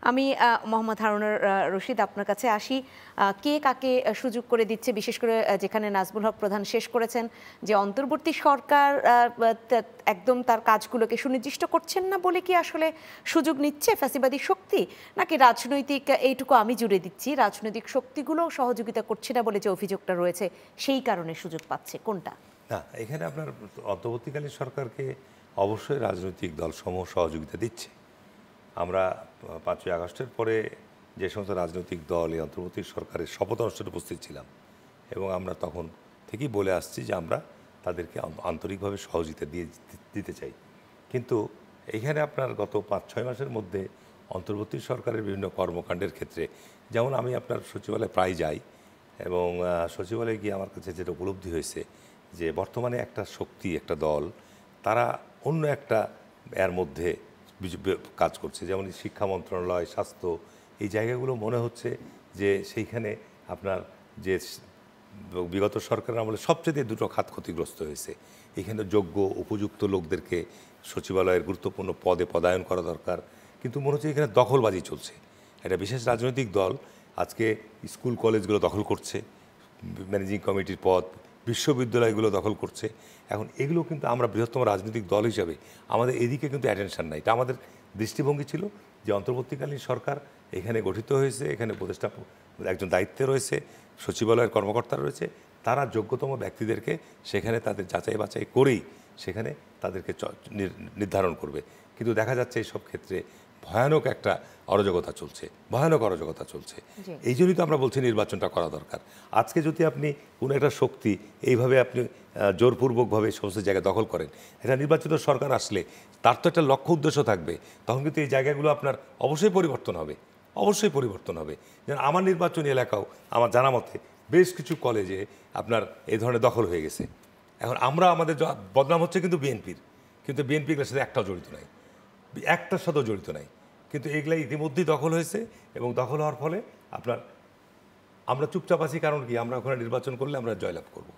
আমি মোহাম্মদ হারুনুর রশিদ আপনার কাছে আসি। কে কাকে সুযোগ করে দিচ্ছে, বিশেষ করে যেখানে নাজমুল হক প্রধান শেষ করেছেন যে অন্তর্বর্তী সরকার একদম তার কাজগুলোকে সুনির্দিষ্ট করছেন না বলে কি আসলে সুযোগ নিচ্ছে ফ্যাসিবাদী শক্তি, নাকি রাজনৈতিক, এইটুকু আমি জুড়ে দিচ্ছি, রাজনৈতিক শক্তিগুলো সহযোগিতা করছে না বলে যে অভিযোগটা রয়েছে সেই কারণে সুযোগ পাচ্ছে, কোনটা? না, এখানে আপনার অন্তর্বর্তীকালীন সরকারকে অবশ্যই রাজনৈতিক দলসমূহ সহযোগিতা দিচ্ছে। আমরা 5ই আগস্টের পরে যে সমস্ত রাজনৈতিক দল এই অন্তর্বর্তী সরকারের শপথ অনুষ্ঠানে উপস্থিত ছিলাম, এবং আমরা তখন থেকেই বলে আসছি যে আমরা তাদেরকে আন্তরিকভাবে সহযোগিতা দিতে চাই। কিন্তু এইখানে আপনার গত 5-6 মাসের মধ্যে অন্তর্বর্তী সরকারের বিভিন্ন কর্মকাণ্ডের ক্ষেত্রে, যেমন আমি আপনার সচিবালয়ে প্রায় যাই, এবং সচিবালয়ে গিয়ে আমার কাছে যেটা উপলব্ধি হয়েছে যে বর্তমানে একটা শক্তি, একটা দল, তারা অন্য একটা এর মধ্যে কাজ করছে। যেমন শিক্ষা মন্ত্রণালয়, স্বাস্থ্য, এই জায়গাগুলো মনে হচ্ছে যে সেইখানে আপনার যে বিগত সরকারের আমলে সবচেয়ে দুটো খাত ক্ষতিগ্রস্ত হয়েছে। এখানে যোগ্য উপযুক্ত লোকদেরকে সচিবালয়ের গুরুত্বপূর্ণ পদে পদায়ন করা দরকার, কিন্তু মনে হচ্ছে এখানে দখলবাজি চলছে। একটা বিশেষ রাজনৈতিক দল আজকে স্কুল কলেজগুলো দখল করছে, ম্যানেজিং কমিটির পদ, বিশ্ববিদ্যালয়গুলো দখল করছে। এখন এগুলো কিন্তু আমরা বৃহত্তম রাজনৈতিক দল হিসাবে আমাদের এদিকে কিন্তু অ্যাটেনশন নাই। এটা আমাদের দৃষ্টিভঙ্গি ছিল যে অন্তর্বর্তীকালীন সরকার এখানে গঠিত হয়েছে, এখানে উপদেষ্টা একজন দায়িত্বে রয়েছে, সচিবালয়ের কর্মকর্তা রয়েছে, তারা যোগ্যতম ব্যক্তিদেরকে সেখানে তাদের যাচাই বাছাই করেই সেখানে তাদেরকে নির্ধারণ করবে। কিন্তু দেখা যাচ্ছে এইসব ক্ষেত্রে ভয়ানক একটা অরাজকতা চলছে, ভয়ানক অরাজকতা চলছে। এই জন্যই তো আমরা বলছি নির্বাচনটা করা দরকার। আজকে যদি আপনি কোনো একটা শক্তি এইভাবে আপনি জোরপূর্বকভাবে সমস্ত জায়গায় দখল করেন, এটা নির্বাচিত সরকার আসলে তার তো একটা লক্ষ্য উদ্দেশ্য থাকবে, তখন কিন্তু এই জায়গাগুলো আপনার অবশ্যই পরিবর্তন হবে, অবশ্যই পরিবর্তন হবে। যেন আমার নির্বাচনী এলাকাও আমার জানা মতে বেশ কিছু কলেজে আপনার এই ধরনের দখল হয়ে গেছে। এখন আমরা আমাদের বদনাম হচ্ছে কিন্তু বিএনপির, কিন্তু বিএনপির সাথে একটাও জড়িত নাই, একটার সাথেও জড়িত নাই, কিন্তু এগুলাই ইতিমধ্যেই দখল হয়েছে। এবং দখল হওয়ার ফলে আপনার আমরা চুপচাপ আছি, কারণ কি আমরা ওখানে নির্বাচন করলে আমরা জয়লাভ করব।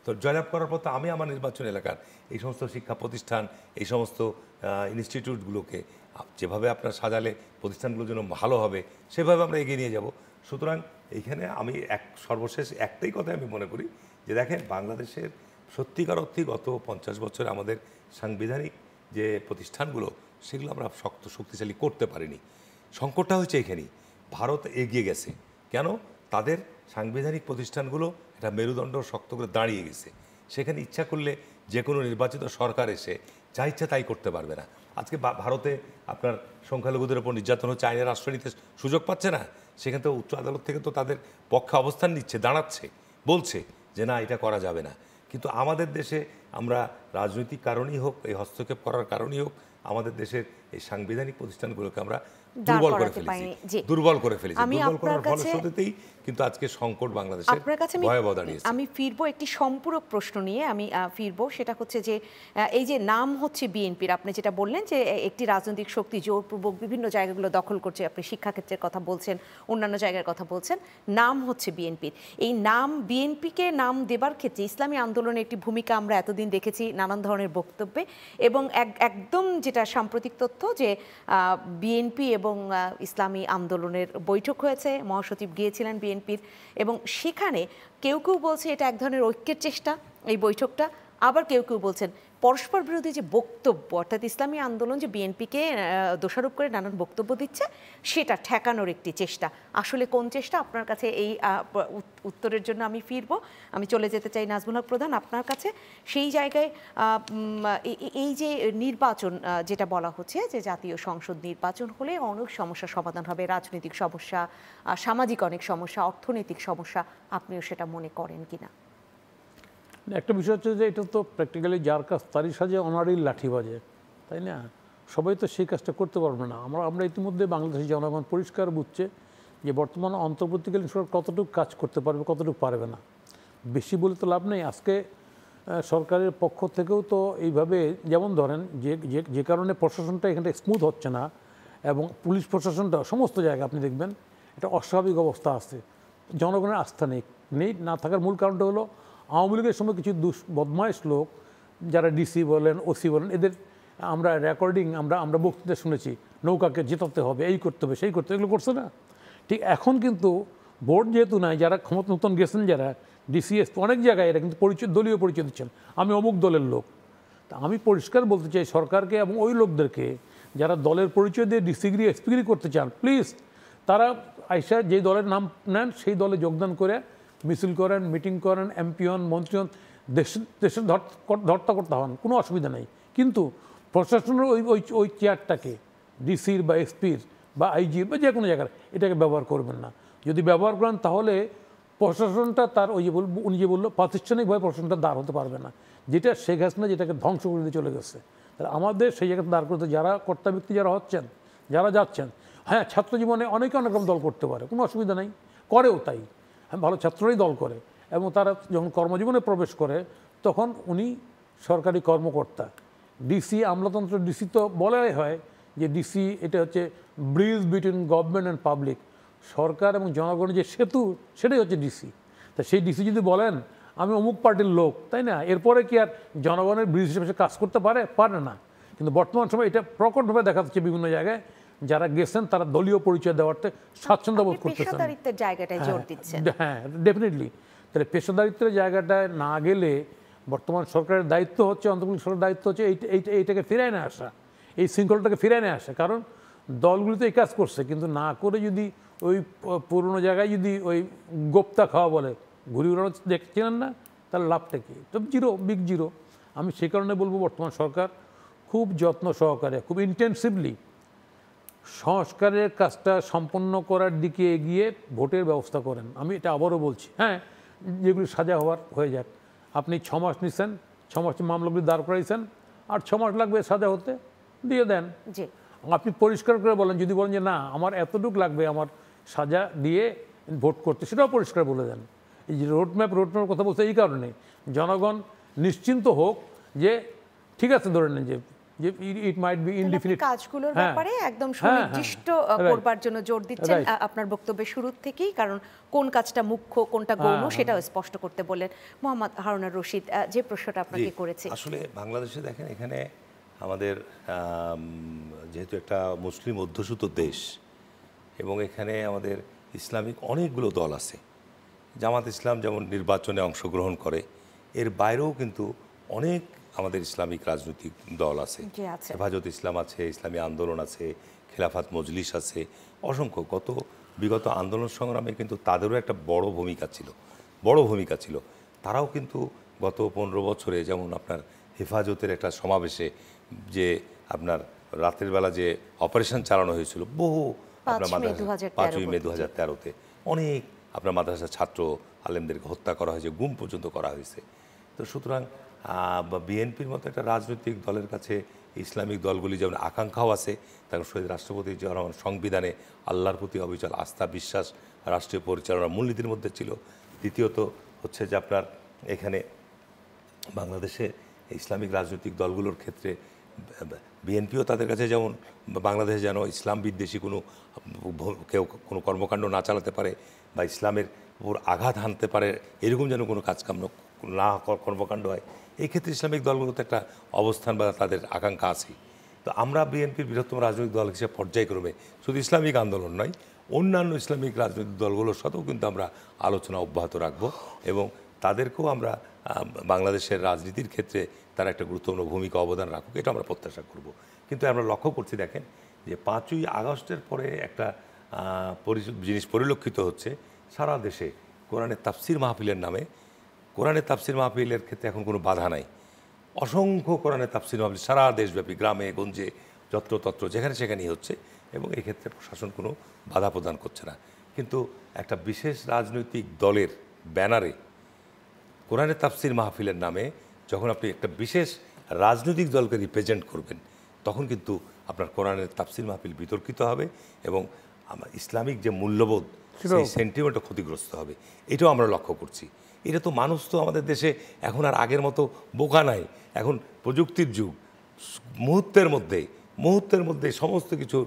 তো জয়লাভ করার পর তো আমি আমার নির্বাচন এলাকার এই সমস্ত শিক্ষা প্রতিষ্ঠান, এই সমস্ত ইনস্টিটিউটগুলোকে যেভাবে আপনার সাজালে প্রতিষ্ঠানগুলো যেন ভালো হবে সেভাবে আমরা এগিয়ে নিয়ে যাব। সুতরাং এইখানে আমি সর্বশেষ একটাই কথা আমি মনে করি যে দেখেন, বাংলাদেশের সত্যিকার অর্থে গত 50 বছরে আমাদের সাংবিধানিক যে প্রতিষ্ঠানগুলো সেগুলো আমরা শক্তিশালী করতে পারিনি। সংকটটা হচ্ছে এখানেই। ভারত এগিয়ে গেছে কেন? তাদের সাংবিধানিক প্রতিষ্ঠানগুলো একটা মেরুদণ্ড শক্ত করে দাঁড়িয়ে গেছে। সেখানে ইচ্ছা করলে যে কোনো নির্বাচিত সরকার এসে যা ইচ্ছা তাই করতে পারবে না। আজকে ভারতে আপনার সংখ্যালঘুদের উপর নির্যাতন হচ্ছে, আইনের আশ্রয় নিতে সুযোগ পাচ্ছে না, সেখানে তো উচ্চ আদালত থেকে তো তাদের পক্ষে অবস্থান নিচ্ছে, দাঁড়াচ্ছে, বলছে যে না এটা করা যাবে না। কিন্তু আমাদের দেশে আমরা রাজনৈতিক কারণেই হোক, এই হস্তক্ষেপ করার কারণেই হোক, আমাদের দেশের এই সাংবিধানিক প্রতিষ্ঠানগুলোকে আমরা দুর্বল করে ফেলেছি, দুর্বল করে ফেলেছি। দুর্বল করার ফলশ্রুতিতেই কিন্তু আজকে সংকট বাংলাদেশে ভয়াবহ দাঁড়িয়েছে। আমি ফিরবো একটি সম্পূরক প্রশ্ন নিয়ে, আমি ফিরবো, সেটা হচ্ছে যে এই যে নাম হচ্ছে বিএনপির, আপনি যেটা বললেন যে একটি রাজনৈতিক শক্তি জোরপূর্বক বিভিন্ন জায়গাগুলো দখল করছে, আপনি শিক্ষাক্ষেত্রের কথা বলছেন, অন্যান্য জায়গার কথা বলছেন, নাম হচ্ছে বিএনপির। এই নাম, বিএনপিকে নাম দেবার ক্ষেত্রে ইসলামী আন্দোলনের একটি ভূমিকা আমরা এতদিন দেখেছি নানান ধরনের বক্তব্যে, এবং একদম যেটা সাম্প্রতিক তথ্য তথ্য যে বিএনপি এবং ইসলামী আন্দোলনের বৈঠক হয়েছে, মহাসচিব গিয়েছিলেন বিএনপির, এবং সেখানে কেউ কেউ বলছে এটা এক ধরনের ঐক্যের চেষ্টা এই বৈঠকটা, আবার কেউ কেউ বলছেন পরস্পর বিরোধী যে বক্তব্য, অর্থাৎ ইসলামী আন্দোলন যে বিএনপিকে দোষারোপ করে নানান বক্তব্য দিচ্ছে সেটা ঠেকানোর একটি চেষ্টা। আসলে কোন চেষ্টা? আপনার কাছে এই উত্তরের জন্য আমি ফিরবো। আমি চলে যেতে চাই নাজমুল হক প্রধান আপনার কাছে। সেই জায়গায় এই যে নির্বাচন যেটা বলা হচ্ছে যে জাতীয় সংসদ নির্বাচন হলে অনেক সমস্যার সমাধান হবে, রাজনৈতিক সমস্যা, সামাজিক অনেক সমস্যা, অর্থনৈতিক সমস্যা, আপনিও সেটা মনে করেন কিনা? একটা বিষয় হচ্ছে যে এটা তো প্র্যাকটিক্যালি যার কাজ তারই সাজে অনারই লাঠি বাজে, তাই না? সবাই তো সেই কাজটা করতে পারবে না। আমরা ইতিমধ্যে বাংলাদেশের জনগণ পরিষ্কার বুঝছে যে বর্তমানে অন্তর্বর্তীকালীন সরকার কতটুকু কাজ করতে পারবে, কতটুকু পারবে না। বেশি বলে তো লাভ নেই। আজকে সরকারের পক্ষ থেকেও তো এইভাবে, যেমন ধরেন যে কারণে প্রশাসনটা এখানে স্মুথ হচ্ছে না, এবং পুলিশ প্রশাসনটা সমস্ত জায়গায় আপনি দেখবেন এটা অস্বাভাবিক অবস্থা আছে, জনগণের আস্থা নেই না থাকার মূল কারণটা হলো আওয়ামী লীগের সময় কিছু বদমাইশ লোক, যারা ডিসি বলেন, ওসি বলেন, এদের আমরা রেকর্ডিং আমরা বক্তৃতা শুনেছি, নৌকাকে জেতাতে হবে, এই করতে হবে, সেই করতে হবে, এগুলো করছে না। ঠিক এখন কিন্তু ভোট যেহেতু নাই, যারা ক্ষমতা নতুন গেছেন, যারা ডিসিএস অনেক জায়গায় এরা কিন্তু দলীয় পরিচয় দিচ্ছেন, আমি অমুক দলের লোক। তা আমি পরিষ্কার বলতে চাই সরকারকে এবং ওই লোকদেরকে যারা দলের পরিচয় দিয়ে ডিসিগ্রি এক্সপিগ্রি করতে চান, প্লিজ তারা আইসা যে দলের নাম নেন সেই দলে যোগদান করে মিছিল করেন, মিটিং করেন, এমপি হন, মন্ত্রী হন, দেশের ধর্তা করতে হন, কোনো অসুবিধা নেই। কিন্তু প্রশাসনের ওই চেয়ারটাকে ডিসির বা এসপির বা আইজির বা যে কোনো জায়গার এটাকে ব্যবহার করবেন না। যদি ব্যবহার করেন তাহলে প্রশাসনটা তার ওই যে উনি যে বললো প্রাতিষ্ঠানিকভাবে প্রশাসনটা দাঁড় হতে পারবে না, যেটা শেখ হাসিনা যেটাকে ধ্বংস করে দিয়ে চলে গেছে। তাহলে আমাদের সেই জায়গাতে দাঁড় করতে যারা কর্তা ব্যক্তি যারা হচ্ছেন, যারা যাচ্ছেন, হ্যাঁ ছাত্র জীবনে অনেকে অনেক রকম দল করতে পারে, কোনো অসুবিধা নেই, করেও তাই, হ্যাঁ ভালো ছাত্ররাই দল করে, এবং তারা যখন কর্মজীবনে প্রবেশ করে তখন উনি সরকারি কর্মকর্তা। ডিসি আমলাতন্ত্র, ডিসি তো বলাই হয় যে ডিসি এটা হচ্ছে bridge between government and public, সরকার এবং জনগণের যে সেতু, সেটাই হচ্ছে ডিসি। তা সেই ডিসি যদি বলেন আমি অমুক পার্টির লোক, তাই না, এরপরে কি আর জনগণের ব্রিজ হিসেবে কাজ করতে পারে না। কিন্তু বর্তমান সময় এটা প্রকটভাবে দেখা যাচ্ছে বিভিন্ন জায়গায়, যারা গেছেন তারা দলীয় পরিচয় দেওয়াতে স্বাচ্ছন্দ্য বোধ করতেছেন। পেশাদারিত্বের জায়গাটায় জোর দিচ্ছেন। হ্যাঁ ডেফিনেটলি। তাহলে পেশাদারিত্বের জায়গাটায় না গেলে বর্তমান সরকারের দায়িত্ব হচ্ছে, অন্তর্বর্তী সরকারের দায়িত্ব হচ্ছে এইটাকে ফিরায় নিয়ে আসা, এই শৃঙ্খলাটাকে ফিরায় নিয়ে আসা। কারণ দলগুলি তো এই কাজ করছে, কিন্তু না করে যদি ওই পুরনো জায়গায় যদি ওই গোপ্তা খাওয়া বলে ঘুরি উড়ানো দেখছিলেন না, তাহলে লাভটা কি? তো জিরো, বিগ জিরো। আমি সেই কারণে বলবো বর্তমান সরকার খুব যত্ন সহকারে, খুব ইন্টেন্সিভলি সংস্কারের কাজটা সম্পন্ন করার দিকে এগিয়ে ভোটের ব্যবস্থা করেন। আমি এটা আবারও বলছি, হ্যাঁ যেগুলি সাজা হয়ে যাক। আপনি 6 মাস নিছেন, 6 মাসে মামলাগুলি দাঁড় করাইছেন, আর 6 মাস লাগবে সাজা হতে, দিয়ে দেন। আপনি পরিষ্কার করে বলেন, যদি বলেন যে না আমার এতটুকু লাগবে আমার সাজা দিয়ে ভোট করতে, সেটাও পরিষ্কার বলে দেন। এই যে রোডম্যাপের কথা বলতে এই কারণে জনগণ নিশ্চিন্ত হোক যে ঠিক আছে, ধরে নেন যে ইট মাইট বি ইনডিফিনিট, কাজগুলোর ব্যাপারে একদম সুনির্দিষ্ট করবার জন্য জোর দিচ্ছেন আপনার বক্তব্যের শুরু থেকেই। কারণ কোন কাজটা মুখ্য, কোনটা গৌণ, সেটাও স্পষ্ট করতে বললেন। মোহাম্মদ হারুনুর রশিদ, যে প্রশ্নটা আপনাকে করেছে, আসলে বাংলাদেশে দেখেন, এখানে আমাদের যেহেতু একটা মুসলিম অধ্যুষিত দেশ, এবং এখানে আমাদের ইসলামিক অনেকগুলো দল আছে। জামাত ইসলাম যেমন নির্বাচনে অংশগ্রহণ করে, এর বাইরেও কিন্তু অনেক আমাদের ইসলামিক রাজনৈতিক দল আছে। হেফাজত ইসলাম আছে, ইসলামী আন্দোলন আছে, খেলাফত মজলিস আছে, অসংখ্য। বিগত আন্দোলন সংগ্রামে কিন্তু তাদেরও একটা বড় ভূমিকা ছিল। তারাও কিন্তু গত 15 বছরে, যেমন আপনার হেফাজতের একটা সমাবেশে যে আপনার রাতের বেলা যে অপারেশন চালানো হয়েছিল, বহু আপনার মাদ্রাসা 5ই মে 2013-তে অনেক আপনার মাদ্রাসার ছাত্র আলেমদেরকে হত্যা করা হয়েছে, গুম পর্যন্ত করা হয়েছে। তো সুতরাং বিএনপির মতো একটা রাজনৈতিক দলের কাছে ইসলামিক দলগুলি যেমন আকাঙ্ক্ষাও আছে, কারণ শহীদ রাষ্ট্রপতি জিয়াউর রহমান সংবিধানে আল্লাহর প্রতি অবিচল আস্থা বিশ্বাস রাষ্ট্রীয় পরিচালনার মূলনীতির মধ্যে ছিল। দ্বিতীয়ত হচ্ছে যে আপনার এখানে বাংলাদেশে ইসলামিক রাজনৈতিক দলগুলোর ক্ষেত্রে বিএনপিও তাদের কাছে যেমন বাংলাদেশে যেন ইসলাম বিদ্বেষী কেউ কোনো কর্মকাণ্ড না চালাতে পারে বা ইসলামের উপর আঘাত হানতে পারে, এরকম যেন কোনো কাজকাম না কর্মকাণ্ড হয়, এই ক্ষেত্রে ইসলামিক দলগুলোতে একটা অবস্থান বা তাদের আকাঙ্ক্ষা আছে। তো আমরা বিএনপির বৃহত্তম রাজনৈতিক দল হিসেবে পর্যায়ক্রমে শুধু ইসলামিক আন্দোলন নয়, অন্যান্য ইসলামিক রাজনৈতিক দলগুলোর সাথেও কিন্তু আমরা আলোচনা অব্যাহত রাখব এবং তাদেরকেও আমরা বাংলাদেশের রাজনীতির ক্ষেত্রে তারা একটা গুরুত্বপূর্ণ ভূমিকা অবদান রাখুক, এটা আমরা প্রত্যাশা করব। কিন্তু আমরা লক্ষ্য করছি, দেখেন যে 5ই আগস্টের পরে একটা জিনিস পরিলক্ষিত হচ্ছে সারা দেশে কোরআনের তাফসির মাহফিলের নামে। কোরআনের তাফসির মাহফিলের ক্ষেত্রে এখন কোনো বাধা নাই, অসংখ্য কোরআনের তাফসির মাহফিল সারা দেশব্যাপী গ্রামে গঞ্জে যত্রতত্র যেখানে সেখানেই হচ্ছে এবং এই ক্ষেত্রে প্রশাসন কোনো বাধা প্রদান করছে না। কিন্তু একটা বিশেষ রাজনৈতিক দলের ব্যানারে কোরআনের তাফসির মাহফিলের নামে যখন আপনি একটা বিশেষ রাজনৈতিক দলকে রিপ্রেজেন্ট করবেন, তখন কিন্তু আপনার কোরআনের তাফসির মাহফিল বিতর্কিত হবে এবং আমার ইসলামিক যে মূল্যবোধ সেই সেন্টিমেন্টও ক্ষতিগ্রস্ত হবে। এটাও আমরা লক্ষ্য করছি। এটা তো মানুষ তো আমাদের দেশে এখন আর আগের মতো বোকা নাই, এখন প্রযুক্তির যুগ, মুহূর্তের মধ্যে সমস্ত কিছু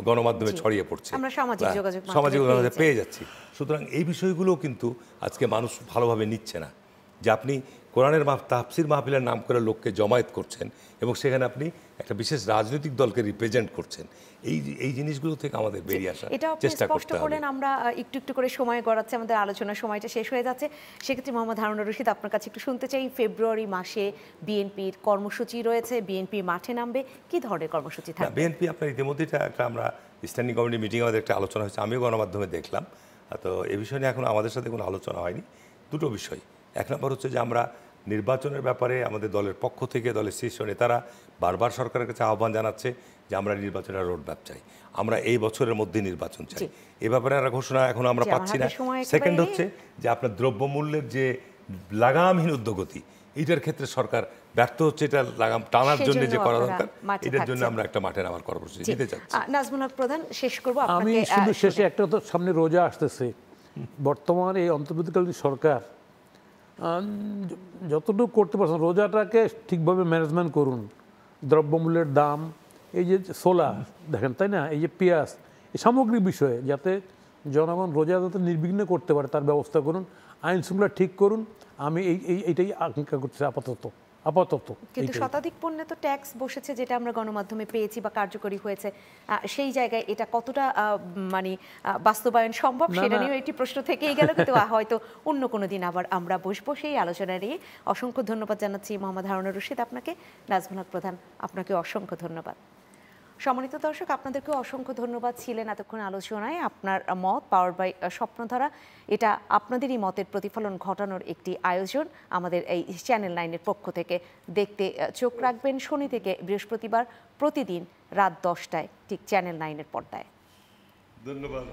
গণমাধ্যমে ছড়িয়ে পড়ছে, সামাজিক যোগাযোগ পেয়ে যাচ্ছি। সুতরাং এই বিষয়গুলো কিন্তু আজকে মানুষ ভালোভাবে নিচ্ছে না, যে আপনি কোরআনের তাফসির মাহফিলের নাম করে লোককে জমায়েত করছেন এবং সেখানে আপনি একটা বিশেষ রাজনৈতিক দলকে রিপ্রেজেন্ট করছেন। এই জিনিসগুলো থেকে আমাদের বেরিয়ে আসার চেষ্টা করতে হবে। আমরা একটু একটু করে সময় গড়াচ্ছে, আমাদের আলোচনার সময়টা শেষ হয়ে যাচ্ছে। সেক্ষেত্রে মোহাম্মদ হারুনুর রশিদ, আপনার কাছে একটু শুনতে চাই, ফেব্রুয়ারি মাসে বিএনপির কর্মসূচি রয়েছে, বিএনপি মাঠে নামবে, কি ধরনের কর্মসূচি থাকবে? বিএনপি আপনার ইতিমধ্যে একটা আমরা স্ট্যান্ডিং কমিটি মিটিং আমাদের একটা আলোচনা হয়েছে, আমিও গণমাধ্যমে দেখলাম। তো এই বিষয় নিয়ে এখন আমাদের সাথে কোনো আলোচনা হয়নি। দুটো বিষয়, এক নম্বর হচ্ছে যে আমরা নির্বাচনের ব্যাপারে আমাদের দলের পক্ষ থেকে দলের শীর্ষ নেতারা বারবার সরকারের কাছে আহ্বান জানাচ্ছে যে আমরা নির্বাচনের রোডম্যাপ চাই, আমরা এই বছরের মধ্যে নির্বাচন চাই। এ ব্যাপারে একটা ঘোষণা এখন আমরা পাচ্ছি না। সেকেন্ড হচ্ছে যে আপনার দ্রব্যমূল্যের যে লাগামহীন ঊর্ধ্বগতি, এটার ক্ষেত্রে সরকার ব্যর্থ হচ্ছে, এটা লাগাম টানার জন্য যে করা দরকার, এটার জন্য আমরা একটা মাঠে নামার কর্মসূচি নিতে চাচ্ছি। নাজমুল হক প্রধান, শেষ করব। আমি শুধু শেষে একটা, তো সামনে রোজা আসতেছে, বর্তমান এই অন্তর্বর্তীকালীন সরকার যতটুকু করতে পারছেন রোজাটাকে ঠিকভাবে ম্যানেজমেন্ট করুন। দ্রব্যমূল্যের দাম, এই যে সোলা দেখেন, তাই না, এই যে পেঁয়াজ, এই সামগ্রিক বিষয়ে যাতে জনগণ রোজা যাতে নির্বিঘ্নে করতে পারে তার ব্যবস্থা করুন, আইন শৃঙ্খলা ঠিক করুন। আমি এইটাই আকাঙ্ক্ষা করছি আপাতত। কিন্তু শতাধিক পণ্যে তো ট্যাক্স বসেছে, যেটা আমরা গণমাধ্যমে পেয়েছি বা কার্যকরী হয়েছে, সেই জায়গায় এটা কতটা মানে বাস্তবায়ন সম্ভব সেটা নিয়েও একটি প্রশ্ন থেকেই গেল। কিন্তু হয়তো অন্য কোনো দিন আবার আমরা বসবো সেই আলোচনা নিয়ে। অসংখ্য ধন্যবাদ জানাচ্ছি মোহাম্মদ হারুনুর রশিদ আপনাকে, নাজমুল হক প্রধান আপনাকে অসংখ্য ধন্যবাদ। সম্মানিত দর্শক, আপনাদেরকে অসংখ্য ধন্যবাদ, ছিলেন এতক্ষণ আলোচনায়। আপনার মত পাওয়ার্ড বাই স্বপ্নধারা, এটা আপনাদেরই মতের প্রতিফলন ঘটানোর একটি আয়োজন আমাদের এই চ্যানেল 9-এর পক্ষ থেকে। দেখতে চোখ রাখবেন শনি থেকে বৃহস্পতিবার প্রতিদিন রাত 10টায়, ঠিক চ্যানেল 9-এর পর্দায়। ধন্যবাদ।